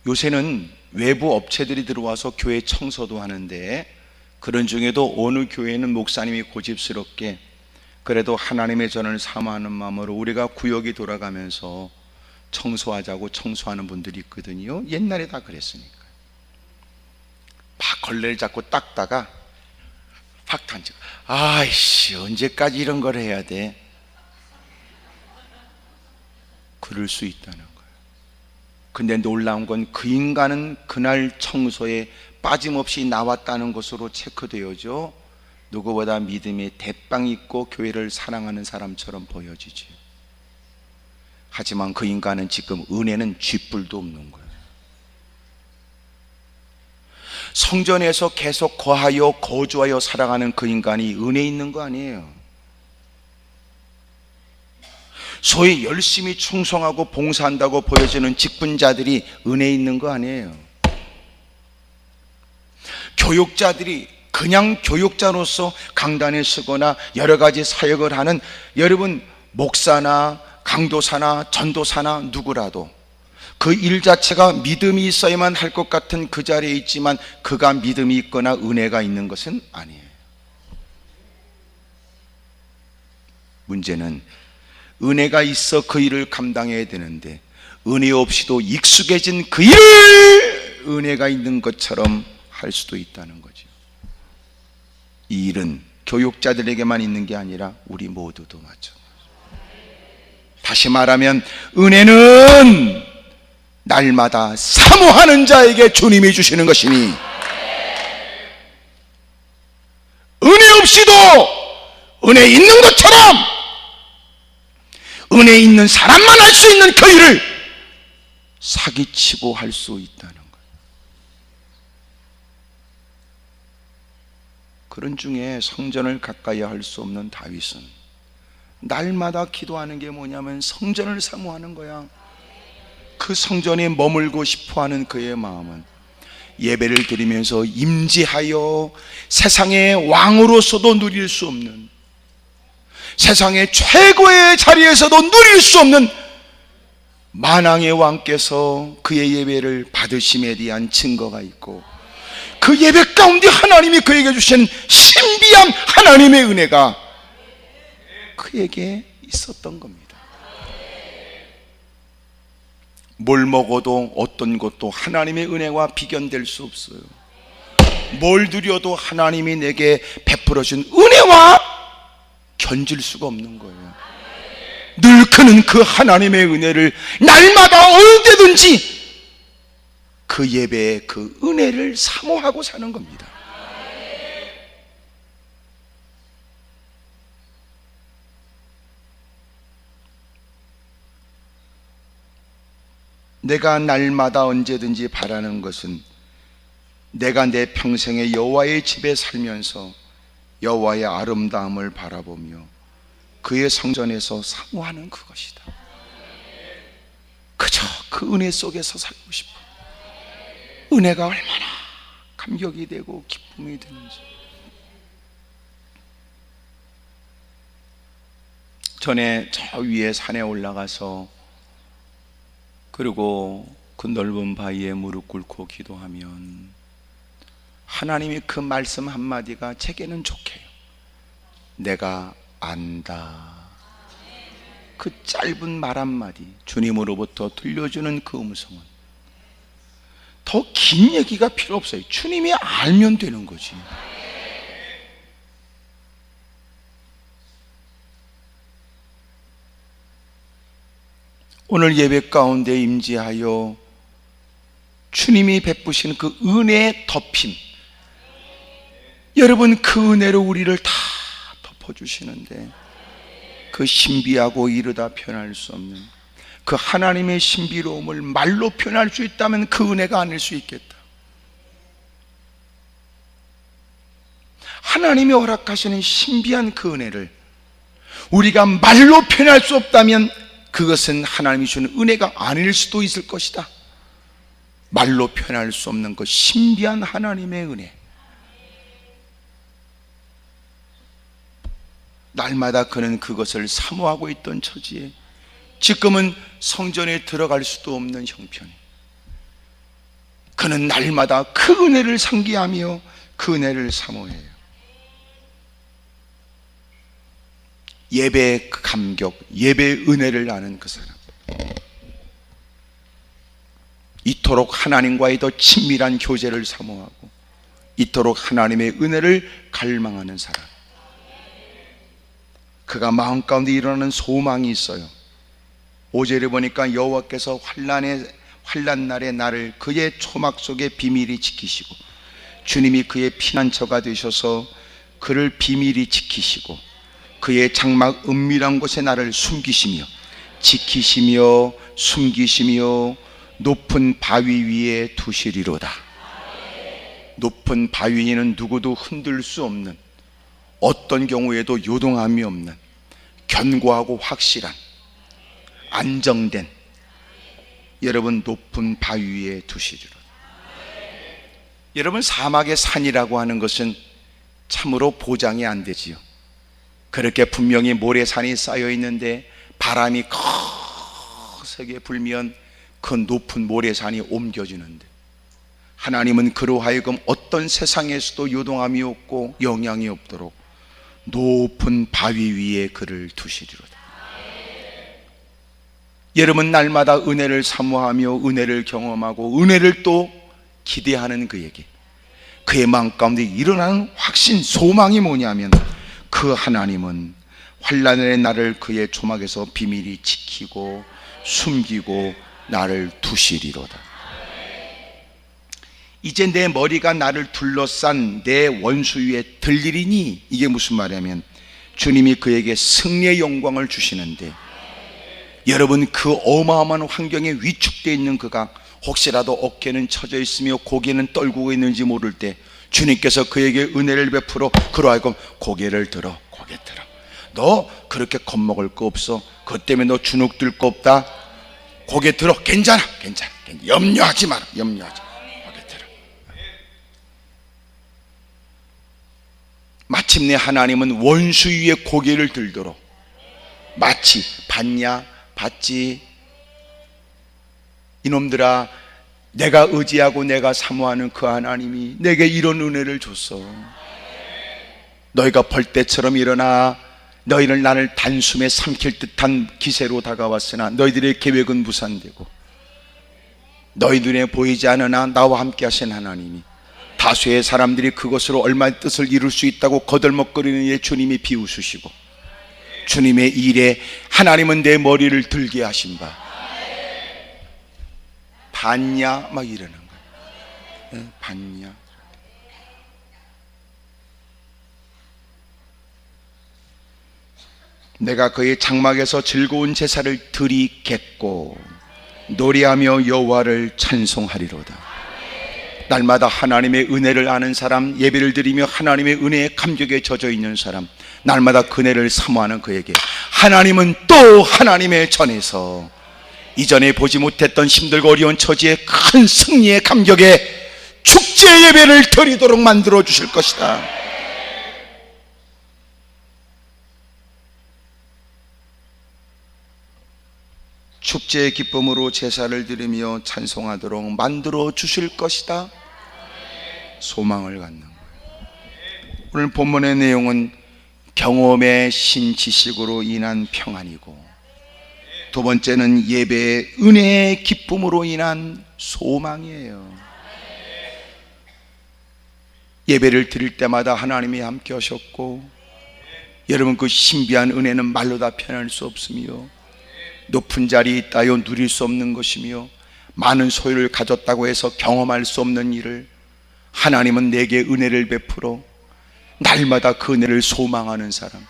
요새는 외부 업체들이 들어와서 교회 청소도 하는데 그런 중에도 어느 교회는 목사님이 고집스럽게 그래도 하나님의 전을 사모하는 마음으로 우리가 구역이 돌아가면서 청소하자고 청소하는 분들이 있거든요. 옛날에 다 그랬으니까. 막 걸레를 잡고 닦다가 팍 던져. 아이씨 언제까지 이런 걸 해야 돼? 그럴 수 있다는 거예요. 근데 놀라운 건 그 인간은 그날 청소에 빠짐없이 나왔다는 것으로 체크되어져 누구보다 믿음에 대빵 있고 교회를 사랑하는 사람처럼 보여지지. 하지만 그 인간은 지금 은혜는 쥐뿔도 없는 거예요. 성전에서 계속 거하여 거주하여 살아가는 그 인간이 은혜 있는 거 아니에요. 소위 열심히 충성하고 봉사한다고 보여지는 직분자들이 은혜 있는 거 아니에요. 교육자들이 그냥 교육자로서 강단에 서거나 여러 가지 사역을 하는 여러분 목사나 강도사나 전도사나 누구라도 그 일 자체가 믿음이 있어야만 할 것 같은 그 자리에 있지만 그가 믿음이 있거나 은혜가 있는 것은 아니에요. 문제는 은혜가 있어 그 일을 감당해야 되는데 은혜 없이도 익숙해진 그 일을 은혜가 있는 것처럼 할 수도 있다는 거죠. 이 일은 교육자들에게만 있는 게 아니라 우리 모두도 마찬가지입니다. 다시 말하면 은혜는 날마다 사모하는 자에게 주님이 주시는 것이니 은혜 없이도 은혜 있는 것처럼 은혜 있는 사람만 할 수 있는 그 일을 사기치고 할 수 있다는 거예요. 그런 중에 성전을 가까이 할 수 없는 다윗은 날마다 기도하는 게 뭐냐면 성전을 사모하는 거야. 그 성전에 머물고 싶어하는 그의 마음은 예배를 드리면서 임재하여 세상의 왕으로서도 누릴 수 없는, 세상의 최고의 자리에서도 누릴 수 없는 만왕의 왕께서 그의 예배를 받으심에 대한 증거가 있고, 그 예배 가운데 하나님이 그에게 주신 신비한 하나님의 은혜가 그에게 있었던 겁니다. 뭘 먹어도 어떤 것도 하나님의 은혜와 비견될 수 없어요. 뭘 누려도 하나님이 내게 베풀어 준 은혜와 견질 수가 없는 거예요. 늘 그는 그 하나님의 은혜를 날마다 언제든지 그 예배의 그 은혜를 사모하고 사는 겁니다. 내가 날마다 언제든지 바라는 것은 내가 내 평생에 여호와의 집에 살면서 여호와의 아름다움을 바라보며 그의 성전에서 사모하는 그것이다. 그저 그 은혜 속에서 살고 싶어. 은혜가 얼마나 감격이 되고 기쁨이 되는지. 전에 저 위에 산에 올라가서 그리고 그 넓은 바위에 무릎 꿇고 기도하면 하나님이 그 말씀 한마디가 제게는 좋게요. 내가 안다. 그 짧은 말 한마디, 주님으로부터 들려주는 그 음성은 더 긴 얘기가 필요 없어요. 주님이 알면 되는 거지. 오늘 예배 가운데 임재하여 주님이 베푸신 그 은혜의 덮임, 여러분 그 은혜로 우리를 다 덮어주시는데, 그 신비하고 이르다 표현할 수 없는 그 하나님의 신비로움을 말로 표현할 수 있다면 그 은혜가 아닐 수 있겠다. 하나님이 허락하시는 신비한 그 은혜를 우리가 말로 표현할 수 없다면 그것은 하나님이 주는 은혜가 아닐 수도 있을 것이다. 말로 표현할 수 없는 그 신비한 하나님의 은혜, 날마다 그는 그것을 사모하고 있던 처지에 지금은 성전에 들어갈 수도 없는 형편이, 그는 날마다 그 은혜를 상기하며 그 은혜를 사모해요. 예배의 감격, 예배의 은혜를 아는 그 사람, 이토록 하나님과의 더 친밀한 교제를 사모하고 이토록 하나님의 은혜를 갈망하는 사람, 그가 마음 가운데 일어나는 소망이 있어요. 5절에 보니까 여호와께서 환난 날에 나를 그의 초막 속에 비밀히 지키시고, 주님이 그의 피난처가 되셔서 그를 비밀히 지키시고 그의 장막 은밀한 곳에 나를 숨기시며 지키시며 숨기시며 높은 바위 위에 두시리로다. 높은 바위 위에는 누구도 흔들 수 없는, 어떤 경우에도 요동함이 없는 견고하고 확실한, 안정된, 여러분 높은 바위 위에 두시리로다. 여러분, 사막의 산이라고 하는 것은 참으로 보장이 안 되지요. 그렇게 분명히 모래산이 쌓여 있는데 바람이 거세게 불면 그 높은 모래산이 옮겨지는데, 하나님은 그로 하여금 어떤 세상에서도 요동함이 없고 영향이 없도록 높은 바위 위에 그를 두시리로다. 여러분, 날마다 은혜를 사모하며 은혜를 경험하고 은혜를 또 기대하는 그에게 그의 마음 가운데 일어나는 확신, 소망이 뭐냐면, 그 하나님은 환난의 나를 그의 조막에서 비밀히 지키고 숨기고 나를 두시리로다. 이제 내 머리가 나를 둘러싼 내 원수 위에 들리리니, 이게 무슨 말이냐면 주님이 그에게 승리의 영광을 주시는데, 여러분, 그 어마어마한 환경에 위축되어 있는 그가 혹시라도 어깨는 처져 있으며 고개는 떨구고 있는지 모를 때 주님께서 그에게 은혜를 베풀어 그로 하여금 고개를 들어, 고개 들어. 너 그렇게 겁먹을 거 없어. 그것 때문에 너 주눅 들 거 없다. 고개 들어. 괜찮아, 괜찮아. 염려하지 마라. 염려하지 마라. 고개 들어. 마침내 하나님은 원수 위에 고개를 들도록, 마치 봤냐, 봤지, 이놈들아, 내가 의지하고 내가 사모하는 그 하나님이 내게 이런 은혜를 줬어. 너희가 벌떼처럼 일어나 너희를 나를 단숨에 삼킬 듯한 기세로 다가왔으나 너희들의 계획은 무산되고 너희 눈에 보이지 않으나 나와 함께 하신 하나님이 다수의 사람들이 그것으로 얼마의 뜻을 이룰 수 있다고 거들먹거리는 예, 주님이 비웃으시고 주님의 일에 하나님은 내 머리를 들게 하신 바, 봤냐 막 이러는 거예요. 봤냐. 내가 그의 장막에서 즐거운 제사를 드리겠고 노래하며 여호와를 찬송하리로다. 날마다 하나님의 은혜를 아는 사람, 예배를 드리며 하나님의 은혜의 감격에 젖어 있는 사람, 날마다 그 은혜를 사모하는 그에게 하나님은 또 하나님의 전에서 이전에 보지 못했던 힘들고 어려운 처지에 큰 승리의 감격에 축제 예배를 드리도록 만들어 주실 것이다. 축제의 기쁨으로 제사를 드리며 찬송하도록 만들어 주실 것이다. 소망을 갖는 거예요. 오늘 본문의 내용은 경험의 신지식으로 인한 평안이고, 두 번째는 예배의 은혜의 기쁨으로 인한 소망이에요. 예배를 드릴 때마다 하나님이 함께 하셨고, 여러분, 그 신비한 은혜는 말로 다 표현할 수 없으며 높은 자리에 있다요 누릴 수 없는 것이며 많은 소유를 가졌다고 해서 경험할 수 없는 일을 하나님은 내게 은혜를 베풀어 날마다 그 은혜를 소망하는 사람,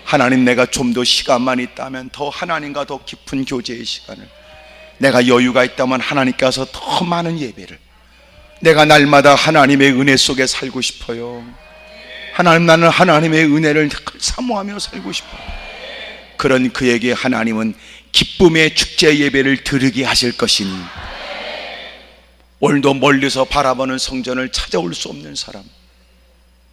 하나님, 내가 좀 더 시간만 있다면 더 하나님과 더 깊은 교제의 시간을, 내가 여유가 있다면 하나님께서 더 많은 예배를, 내가 날마다 하나님의 은혜 속에 살고 싶어요. 하나님, 나는 하나님의 은혜를 사모하며 살고 싶어요. 그런 그에게 하나님은 기쁨의 축제 예배를 드리게 하실 것이니, 오늘도 멀리서 바라보는 성전을 찾아올 수 없는 사람,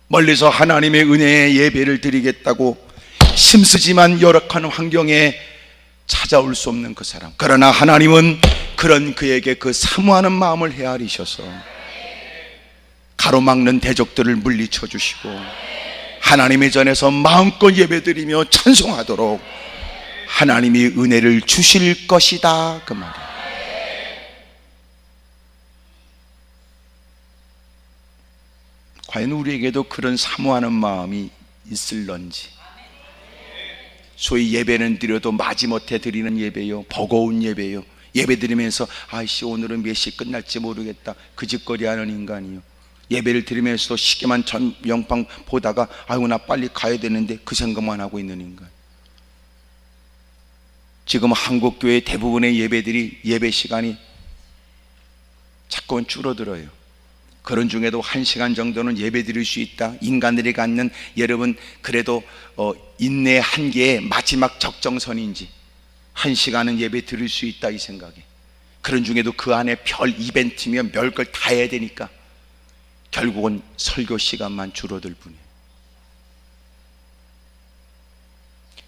멀리서 하나님의 은혜의 예배를 드리겠다고 힘쓰지만 열악한 환경에 찾아올 수 없는 그 사람, 그러나 하나님은 그런 그에게 그 사모하는 마음을 헤아리셔서 가로막는 대적들을 물리쳐 주시고 하나님의 전에서 마음껏 예배드리며 찬송하도록 하나님이 은혜를 주실 것이다, 그 말이에요. 과연 우리에게도 그런 사모하는 마음이 있을런지. 소위 예배는 드려도 마지못해 드리는 예배요, 버거운 예배요, 예배 드리면서 아이씨 오늘은 몇 시 끝날지 모르겠다 그 짓거리 하는 인간이요, 예배를 드리면서도 시계만 전 영방 보다가 아이고 나 빨리 가야 되는데 그 생각만 하고 있는 인간. 지금 한국교회 대부분의 예배들이 예배 시간이 자꾸만 줄어들어요. 그런 중에도 1시간 정도는 예배 드릴 수 있다, 인간들이 갖는 여러분 그래도 인내 한계의 마지막 적정선인지 1시간은 예배 드릴 수 있다 이 생각에, 그런 중에도 그 안에 별 이벤트면 별걸 다 해야 되니까 결국은 설교 시간만 줄어들 뿐이에요.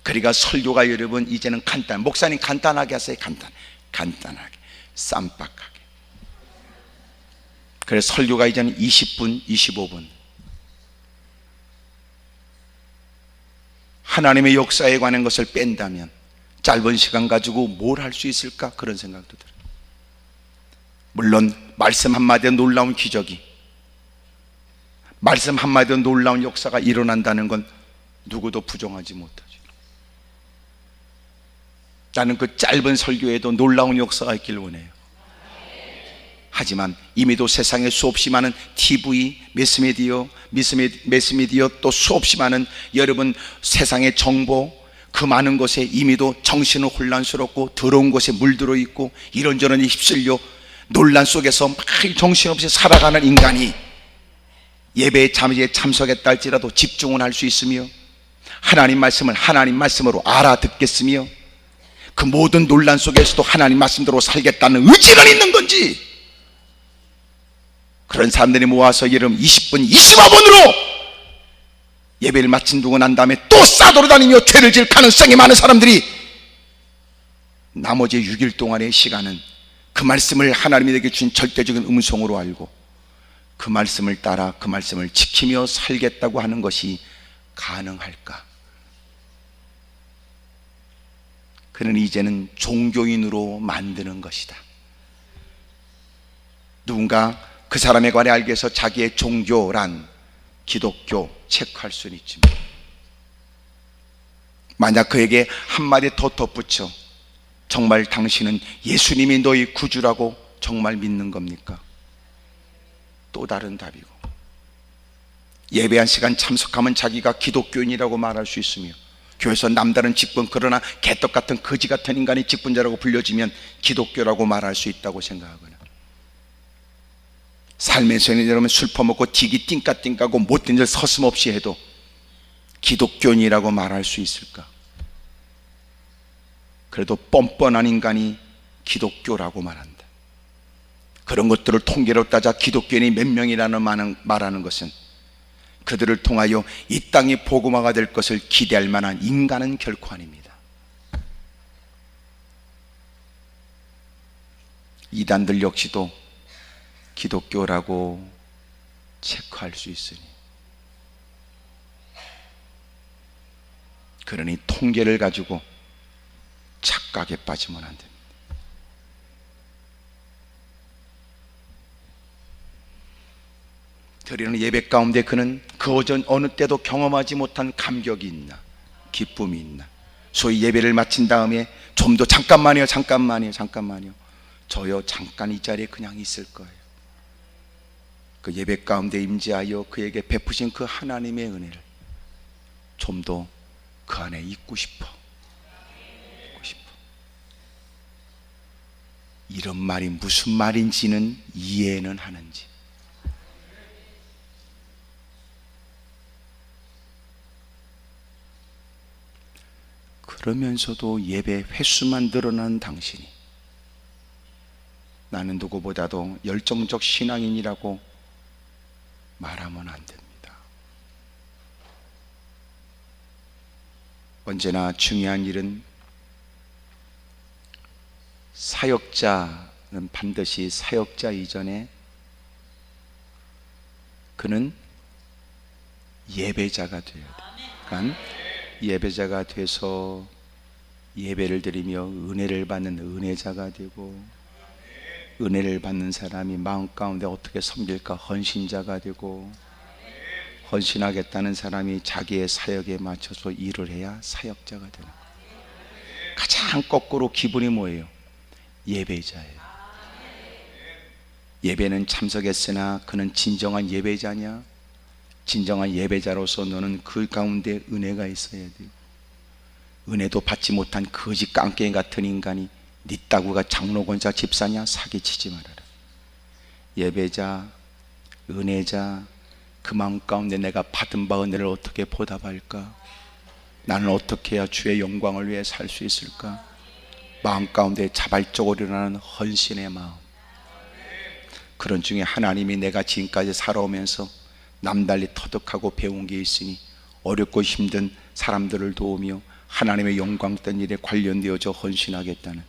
그러니까 설교가 여러분 이제는 목사님 간단하게 하세요. 간단하게 쌈박하게. 그래서 설교가 이제는 20분 25분. 하나님의 역사에 관한 것을 뺀다면 짧은 시간 가지고 뭘 할 수 있을까, 그런 생각도 들어요. 물론 말씀 한마디에 놀라운 기적이, 말씀 한마디에 놀라운 역사가 일어난다는 건 누구도 부정하지 못하죠. 나는 그 짧은 설교에도 놀라운 역사가 있길 원해요. 하지만 이미도 세상에 수없이 많은 TV, 매스미디어 또 수없이 많은 여러분 세상의 정보, 그 많은 것에 이미도 정신은 혼란스럽고 더러운 것에 물들어 있고 이런저런 휩쓸려 논란 속에서 막 정신없이 살아가는 인간이 예배에 참석했다 할지라도 집중은 할 수 있으며 하나님 말씀을 하나님 말씀으로 알아듣겠으며 그 모든 논란 속에서도 하나님 말씀대로 살겠다는 의지는 있는 건지, 그런 사람들이 모아서 여러분 20분 25분으로 예배를 마친 두고 난 다음에 또 싸돌아다니며 죄를 지을 가능성이 많은 사람들이 나머지 6일 동안의 시간은 그 말씀을 하나님에게 주신 절대적인 음성으로 알고 그 말씀을 따라 그 말씀을 지키며 살겠다고 하는 것이 가능할까? 그는 이제는 종교인으로 만드는 것이다. 누군가 그 사람에 관해 알기 위해서 자기의 종교란 기독교 체크할 수는 있지만, 만약 그에게 한마디 더 덧붙여 정말 당신은 예수님이 너희 구주라고 정말 믿는 겁니까? 또 다른 답이고, 예배 한 시간 참석하면 자기가 기독교인이라고 말할 수 있으며 교회에서 남다른 직분, 그러나 개떡 같은 거지 같은 인간이 직분자라고 불려지면 기독교라고 말할 수 있다고 생각하거나, 삶에서는 여러분 술 퍼먹고 틱이 띵까띵까고 못된 일 서슴없이 해도 기독교인이라고 말할 수 있을까? 그래도 뻔뻔한 인간이 기독교라고 말한다. 그런 것들을 통계로 따져 기독교인이 몇 명이라는 말하는 것은 그들을 통하여 이 땅이 복음화가 될 것을 기대할 만한 인간은 결코 아닙니다. 이단들 역시도 기독교라고 체크할 수 있으니, 그러니 통계를 가지고 착각에 빠지면 안 됩니다. 드리는 예배 가운데 그는 그 어느 때도 경험하지 못한 감격이 있나, 기쁨이 있나. 소위 예배를 마친 다음에 좀 더 잠깐만요. 저요 잠깐 이 자리에 그냥 있을 거예요. 그 예배 가운데 임재하여 그에게 베푸신 그 하나님의 은혜를 좀 더 그 안에 있고 싶어. 있고 싶어. 이런 말이 무슨 말인지는 이해는 하는지. 그러면서도 예배 횟수만 늘어나는 당신이 나는 누구보다도 열정적 신앙인이라고 말하면 안 됩니다. 언제나 중요한 일은 사역자는 반드시 사역자 이전에 그는 예배자가 되어야 돼요. 그러니까 예배자가 돼서 예배를 드리며 은혜를 받는 은혜자가 되고, 은혜를 받는 사람이 마음 가운데 어떻게 섬길까 헌신자가 되고, 헌신하겠다는 사람이 자기의 사역에 맞춰서 일을 해야 사역자가 되는 거예요. 가장 거꾸로 기분이 뭐예요? 예배자예요. 예배는 참석했으나 그는 진정한 예배자냐? 진정한 예배자로서 너는 그 가운데 은혜가 있어야 돼요. 은혜도 받지 못한 거지 깡깨 같은 인간이 네 따구가 장로권자 집사냐? 사기치지 말아라. 예배자, 은혜자, 그 마음 가운데 내가 받은 바 은혜를 어떻게 보답할까? 나는 어떻게 해야 주의 영광을 위해 살 수 있을까? 마음 가운데 자발적으로 일어나는 헌신의 마음. 그런 중에 하나님이 내가 지금까지 살아오면서 남달리 터득하고 배운 게 있으니 어렵고 힘든 사람들을 도우며 하나님의 영광 된 일에 관련되어져 헌신하겠다는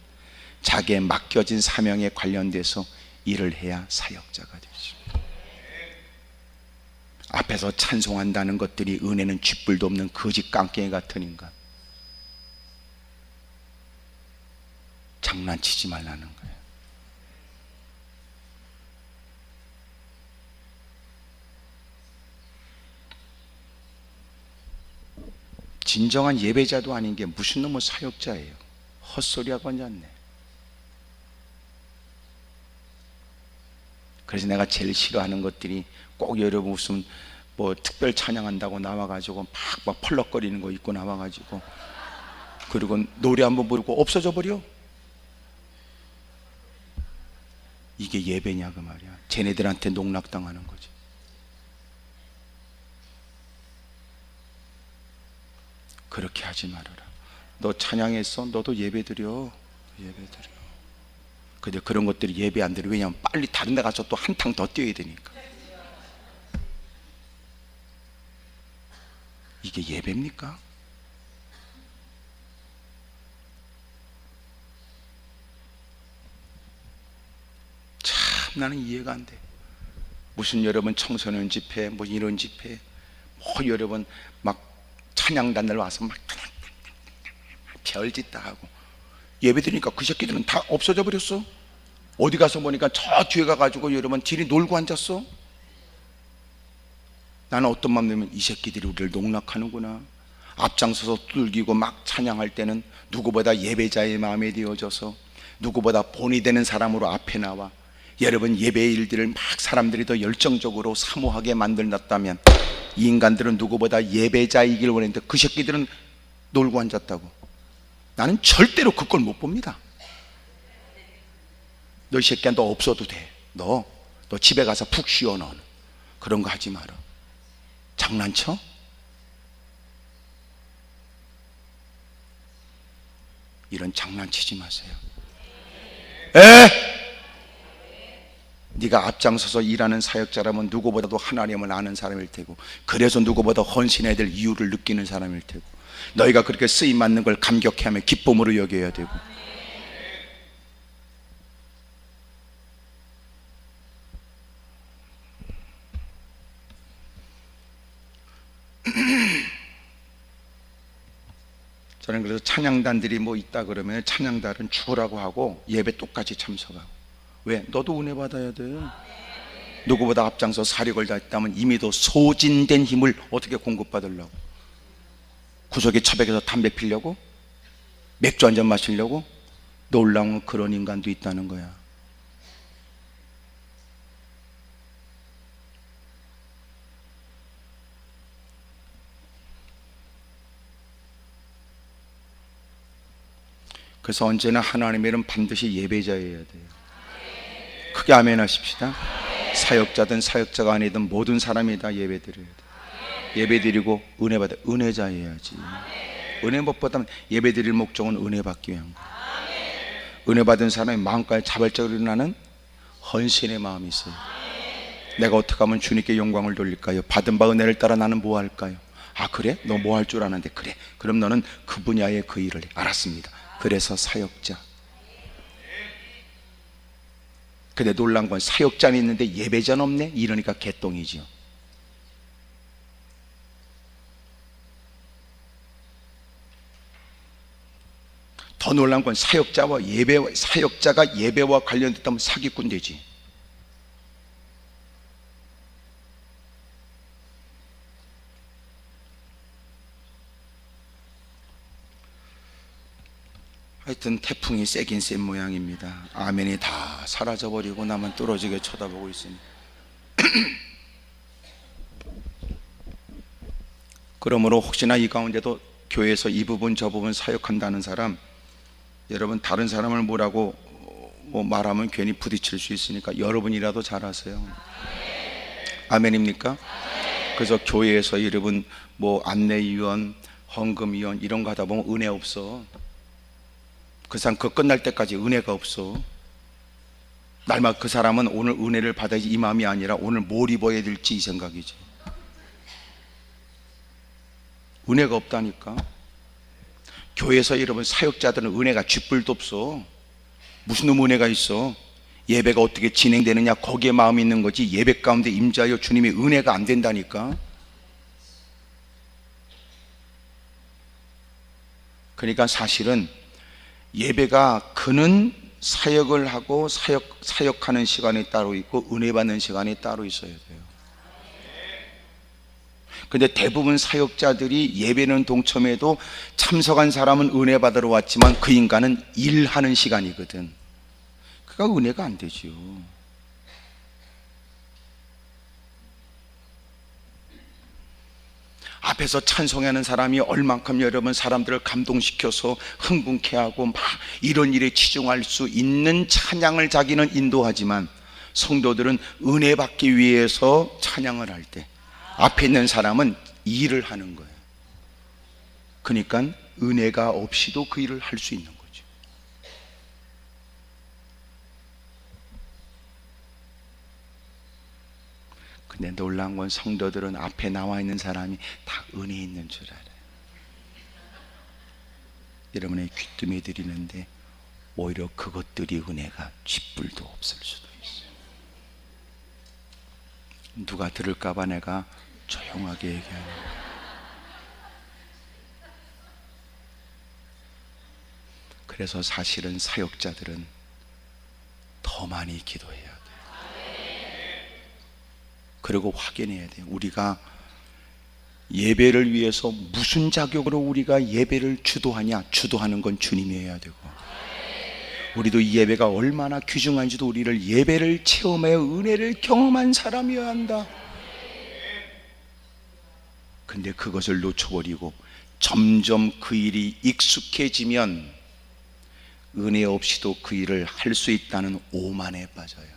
자기의 맡겨진 사명에 관련돼서 일을 해야 사역자가 되죠. 앞에서 찬송한다는 것들이 은혜는 쥐뿔도 없는 거지 깡깽이 같은 인간, 장난치지 말라는 거예요. 진정한 예배자도 아닌 게 무슨 놈의 사역자예요. 헛소리하고 앉았네. 그래서 내가 제일 싫어하는 것들이 꼭 여러분 무슨 뭐 특별 찬양한다고 나와가지고 막 펄럭거리는 거 입고 나와가지고 그리고 노래 한번 부르고 없어져 버려. 이게 예배냐 그 말이야. 쟤네들한테 농락당하는 거지. 그렇게 하지 말아라. 너 찬양했어? 너도 예배드려. 예배드려. 근데 그런 것들이 예배 안 드려. 왜냐하면 빨리 다른 데 가서 또 한탕 더 뛰어야 되니까. 이게 예배입니까? 참 나는 이해가 안 돼. 무슨 여러분 청소년 집회 뭐 이런 집회 뭐 여러분 막 찬양단들 와서 막 별짓 다 하고 예배 드리니까 그 새끼들은 다 없어져 버렸어. 어디 가서 보니까 저 뒤에 가가지고 여러분 뒤에 놀고 앉았어. 나는 어떤 마음 들면 이 새끼들이 우리를 농락하는구나. 앞장서서 뚫기고 막 찬양할 때는 누구보다 예배자의 마음에 되어져서 누구보다 본이 되는 사람으로 앞에 나와 여러분 예배의 일들을 막 사람들이 더 열정적으로 사모하게 만들었다면 이 인간들은 누구보다 예배자이길 원했는데 그 새끼들은 놀고 앉았다고. 나는 절대로 그걸 못 봅니다. 너 이 새끼야 너 없어도 돼. 너 집에 가서 푹 쉬어. 너는 그런 거 하지 마라. 장난쳐? 이런 장난치지 마세요. 에? 네가 앞장서서 일하는 사역자라면 누구보다도 하나님을 아는 사람일 테고 그래서 누구보다 헌신해야 될 이유를 느끼는 사람일 테고 너희가 그렇게 쓰임 맞는 걸 감격해하며 기쁨으로 여겨야 되고 저는 그래서 찬양단들이 뭐 있다 그러면 찬양단은 죽으라고 하고 예배 똑같이 참석하고. 왜? 너도 은혜 받아야 돼. 누구보다 앞장서 사력을 다했다면 이미 더 소진된 힘을 어떻게 공급받으려고? 구석에 처박혀서 담배 피려고? 맥주 한잔 마시려고? 놀라운 그런 인간도 있다는 거야. 그래서 언제나 하나님의 일은 반드시 예배자여야 돼요. 크게 아멘 하십시다. 사역자든 사역자가 아니든 모든 사람이 다 예배 드려야 돼. 예배 드리고 은혜 받아 은혜자여야지. 은혜 못 받으면 예배 드릴 목적은 은혜 받기 위한 거야. 은혜 받은 사람이 마음까지 자발적으로 일어나는 헌신의 마음이 있어요. 내가 어떻게 하면 주님께 영광을 돌릴까요? 받은 바 은혜를 따라 나는 뭐 할까요? 아 그래? 너 뭐 할 줄 아는데 그래. 그럼 너는 그 분야의 그 일을 해. 알았습니다. 그래서 사역자. 근데 놀란 건 사역자는 있는데 예배자는 없네? 이러니까 개똥이지요. 더 놀란 건 사역자가 예배와 관련됐다면 사기꾼 되지. 하여튼 태풍이 세긴 센 모양입니다. 아멘이 다 사라져버리고 나만 뚫어지게 쳐다보고 있습니다. 그러므로 혹시나 이 가운데도 교회에서 이 부분 저 부분 사역한다는 사람, 여러분 다른 사람을 뭐라고 말하면 괜히 부딪힐 수 있으니까 여러분이라도 잘하세요. 아멘입니까? 그래서 교회에서 여러분 안내위원, 헌금위원 이런 거 하다 보면 은혜 없어. 그 사람 그 끝날 때까지 은혜가 없어. 날마다 그 사람은 오늘 은혜를 받아야지 이 마음이 아니라 오늘 뭘 입어야 될지 이 생각이지. 은혜가 없다니까. 교회에서 여러분 사역자들은 은혜가 쥐뿔도 없어. 무슨 놈 은혜가 있어. 예배가 어떻게 진행되느냐 거기에 마음이 있는 거지 예배 가운데 임자여 주님의 은혜가 안 된다니까. 그러니까 사실은 예배가 그는 사역을 하고 사역하는 시간이 따로 있고 은혜 받는 시간이 따로 있어야 돼요. 근데 대부분 사역자들이 예배는 동참해도 참석한 사람은 은혜 받으러 왔지만 그 인간은 일하는 시간이거든. 그러니까 은혜가 안 되지요. 앞에서 찬송하는 사람이 얼만큼 여러분 사람들을 감동시켜서 흥분케 하고 막 이런 일에 치중할 수 있는 찬양을 자기는 인도하지만 성도들은 은혜 받기 위해서 찬양을 할 때 앞에 있는 사람은 일을 하는 거예요. 그러니까 은혜가 없이도 그 일을 할 수 있는 거죠. 근데 놀라운 건 성도들은 앞에 나와 있는 사람이 다 은혜 있는 줄 알아요. 여러분의 귀뜸해 드리는데 오히려 그것들이 은혜가 쥐뿔도 없을 수도 있어요. 누가 들을까 봐 내가 조용하게 얘기하는 거예요. 그래서 사실은 사역자들은 더 많이 기도해야 돼요. 그리고 확인해야 돼요. 우리가 예배를 위해서 무슨 자격으로 우리가 예배를 주도하냐? 주도하는 건 주님이어야 되고 우리도 이 예배가 얼마나 귀중한지도 우리를 예배를 체험하여 은혜를 경험한 사람이어야 한다. 근데 그것을 놓쳐버리고 점점 그 일이 익숙해지면 은혜 없이도 그 일을 할 수 있다는 오만에 빠져요.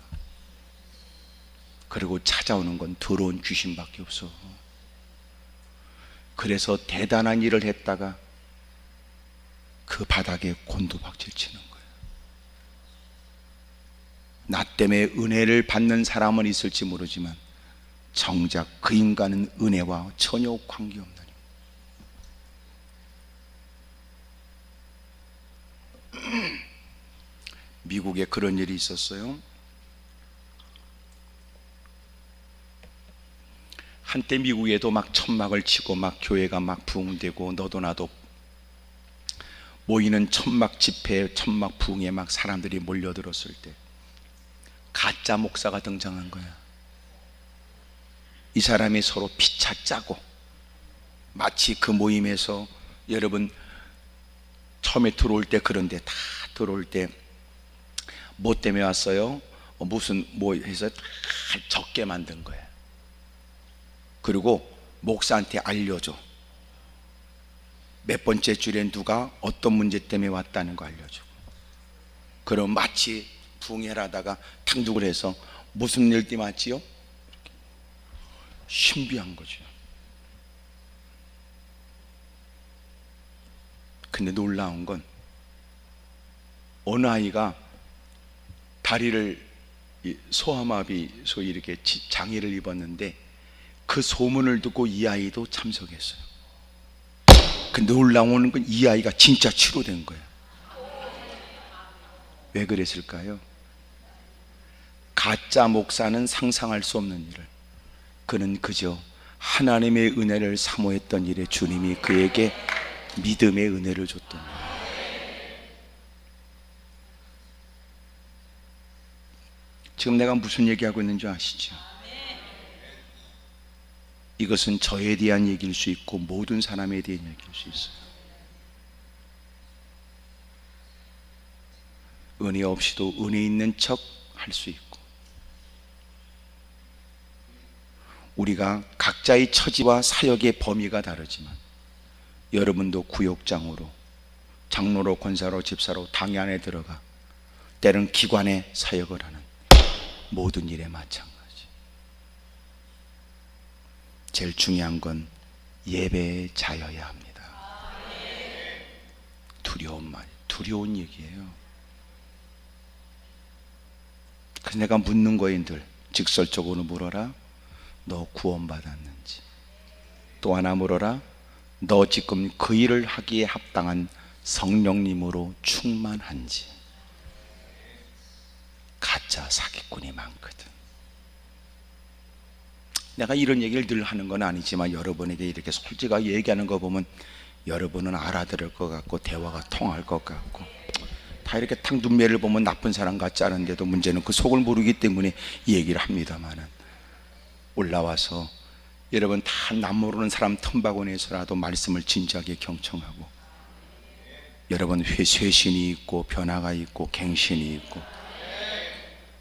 그리고 찾아오는 건 더러운 귀신밖에 없어. 그래서 대단한 일을 했다가 그 바닥에 곤두박질 치는 거예요. 나 때문에 은혜를 받는 사람은 있을지 모르지만 정작 그 인간은 은혜와 전혀 관계없는 미국에 그런 일이 있었어요. 한때 미국에도 막 천막을 치고 막 교회가 막 부흥되고 너도 나도 모이는 천막 집회, 천막 부흥에 막 사람들이 몰려들었을 때 가짜 목사가 등장한 거야. 이 사람이 서로 피차 짜고 마치 그 모임에서 여러분 처음에 들어올 때 그런데 다 들어올 때 뭐 때문에 왔어요? 무슨 뭐 해서 다 적게 만든 거야. 그리고 목사한테 알려줘. 몇 번째 줄에 누가 어떤 문제 때문에 왔다는 거 알려주고, 그럼 마치 붕해를 하다가 탕둑을 해서 무슨 일 때문에 왔지요? 신비한 거죠. 근데 놀라운 건 어느 아이가 다리를 소아마비, 소위 이렇게 장애를 입었는데 그 소문을 듣고 이 아이도 참석했어요. 근데 놀라운 건 이 아이가 진짜 치료된 거예요. 왜 그랬을까요? 가짜 목사는 상상할 수 없는 일을, 그는 그저 하나님의 은혜를 사모했던 일에 주님이 그에게 믿음의 은혜를 줬던 거예요. 지금 내가 무슨 얘기하고 있는지 아시죠? 이것은 저에 대한 얘기일 수 있고 모든 사람에 대한 얘기일 수 있어요. 은혜 없이도 은혜 있는 척 할 수 있고, 우리가 각자의 처지와 사역의 범위가 다르지만 여러분도 구역장으로, 장로로, 권사로, 집사로 당회 안에 들어가 때론 기관에 사역을 하는 모든 일에 마찬가지. 제일 중요한 건 예배에 자여야 합니다. 두려운 얘기예요. 그래서 내가 묻는 거인들 직설적으로 물어라. 너 구원받았는지. 또 하나 물어라. 너 지금 그 일을 하기에 합당한 성령님으로 충만한지. 가짜 사기꾼이 많거든. 내가 이런 얘기를 늘 하는 건 아니지만 여러분에게 이렇게 솔직하게 얘기하는 거 보면 여러분은 알아들을 것 같고 대화가 통할 것 같고, 다 이렇게 탁 눈매를 보면 나쁜 사람 같지 않은데도 문제는 그 속을 모르기 때문에 이 얘기를 합니다만은, 올라와서 여러분 다 남 모르는 사람 틈바구니에서라도 말씀을 진지하게 경청하고, 여러분 쇄신이 있고 변화가 있고 갱신이 있고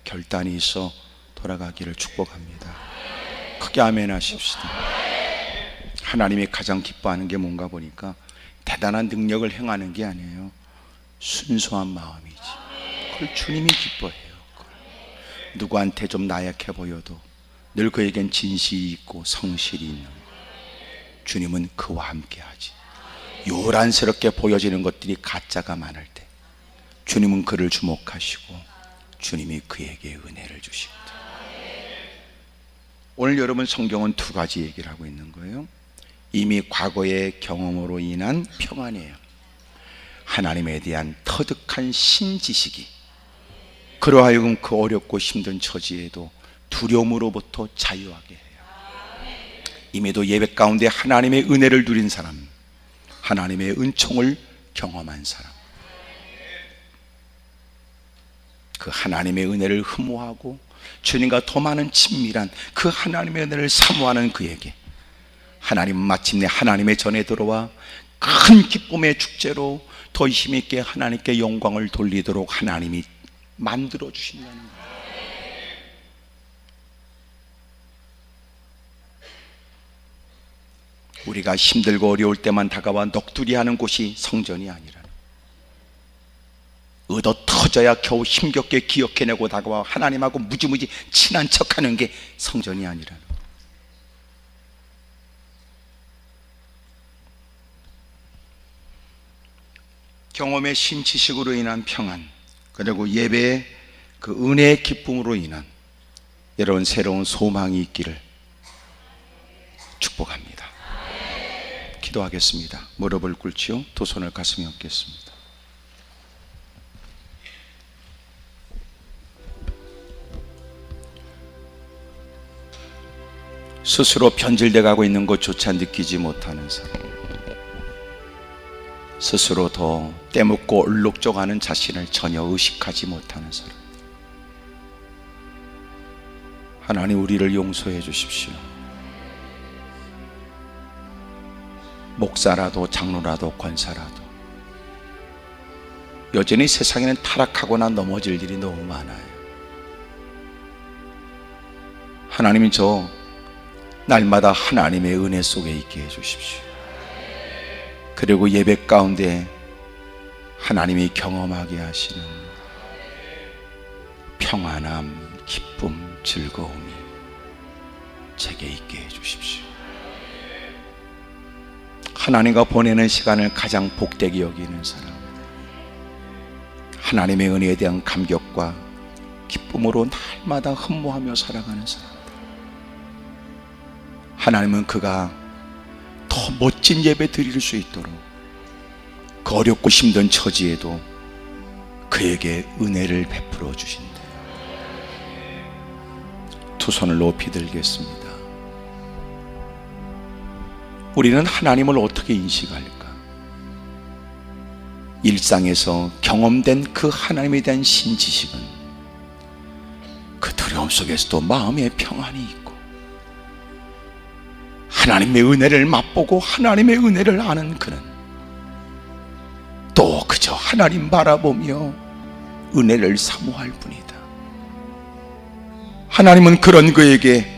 결단이 있어 돌아가기를 축복합니다. 크게 아멘 하십시다. 하나님이 가장 기뻐하는 게 뭔가 보니까 대단한 능력을 행하는 게 아니에요. 순수한 마음이지. 그걸 주님이 기뻐해요. 누구한테 좀 나약해 보여도 늘 그에겐 진실이 있고 성실이 있는, 주님은 그와 함께 하지. 요란스럽게 보여지는 것들이 가짜가 많을 때 주님은 그를 주목하시고 주님이 그에게 은혜를 주십니다. 오늘 여러분 성경은 두 가지 얘기를 하고 있는 거예요. 이미 과거의 경험으로 인한 평안이에요. 하나님에 대한 터득한 신지식이 그러하여금 그 어렵고 힘든 처지에도 두려움으로부터 자유하게 해요. 이미도 예배 가운데 하나님의 은혜를 누린 사람, 하나님의 은총을 경험한 사람, 그 하나님의 은혜를 흠모하고 주님과 더 많은 친밀한 그 하나님의 은혜를 사모하는 그에게 하나님은 마침내 하나님의 전에 들어와 큰 기쁨의 축제로 더 힘있게 하나님께 영광을 돌리도록 하나님이 만들어 주신다는 거예요. 우리가 힘들고 어려울 때만 다가와 넋두리하는 곳이 성전이 아니라, 얻어 터져야 겨우 힘겹게 기억해내고 다가와 하나님하고 무지무지 친한 척하는 게 성전이 아니라, 경험의 신지식으로 인한 평안, 그리고 예배의 그 은혜의 기쁨으로 인한 여러분 새로운 소망이 있기를 축복합니다. 기도하겠습니다. 무릎을 꿇지요. 두 손을 가슴에 얹겠습니다. 스스로 변질돼 가고 있는 것조차 느끼지 못하는 사람, 스스로 더 때묻고 얼룩져가는 자신을 전혀 의식하지 못하는 사람, 하나님 우리를 용서해 주십시오. 목사라도 장로라도 권사라도 여전히 세상에는 타락하거나 넘어질 일이 너무 많아요. 하나님이 저 날마다 하나님의 은혜 속에 있게 해 주십시오. 그리고 예배 가운데 하나님이 경험하게 하시는 평안함, 기쁨, 즐거움이 제게 있게 해주십시오. 하나님과 보내는 시간을 가장 복되게 여기는 사람, 하나님의 은혜에 대한 감격과 기쁨으로 날마다 흠모하며 살아가는 사람들, 하나님은 그가 더 멋진 예배 드릴 수 있도록 그 어렵고 힘든 처지에도 그에게 은혜를 베풀어 주신대요. 두 손을 높이 들겠습니다. 우리는 하나님을 어떻게 인식할까? 일상에서 경험된 그 하나님에 대한 신지식은 그 두려움 속에서도 마음의 평안이 있고, 하나님의 은혜를 맛보고 하나님의 은혜를 아는 그는 또 그저 하나님 바라보며 은혜를 사모할 뿐이다. 하나님은 그런 그에게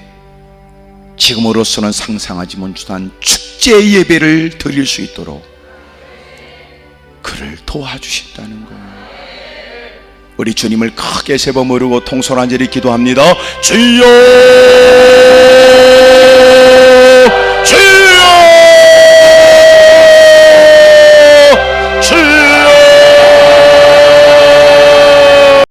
지금으로서는 상상하지 못한 축제 예배를 드릴 수 있도록 그를 도와주신다는 거예요. 우리 주님을 크게 세 번 부르고 통솔한 자리 기도합니다. 주여!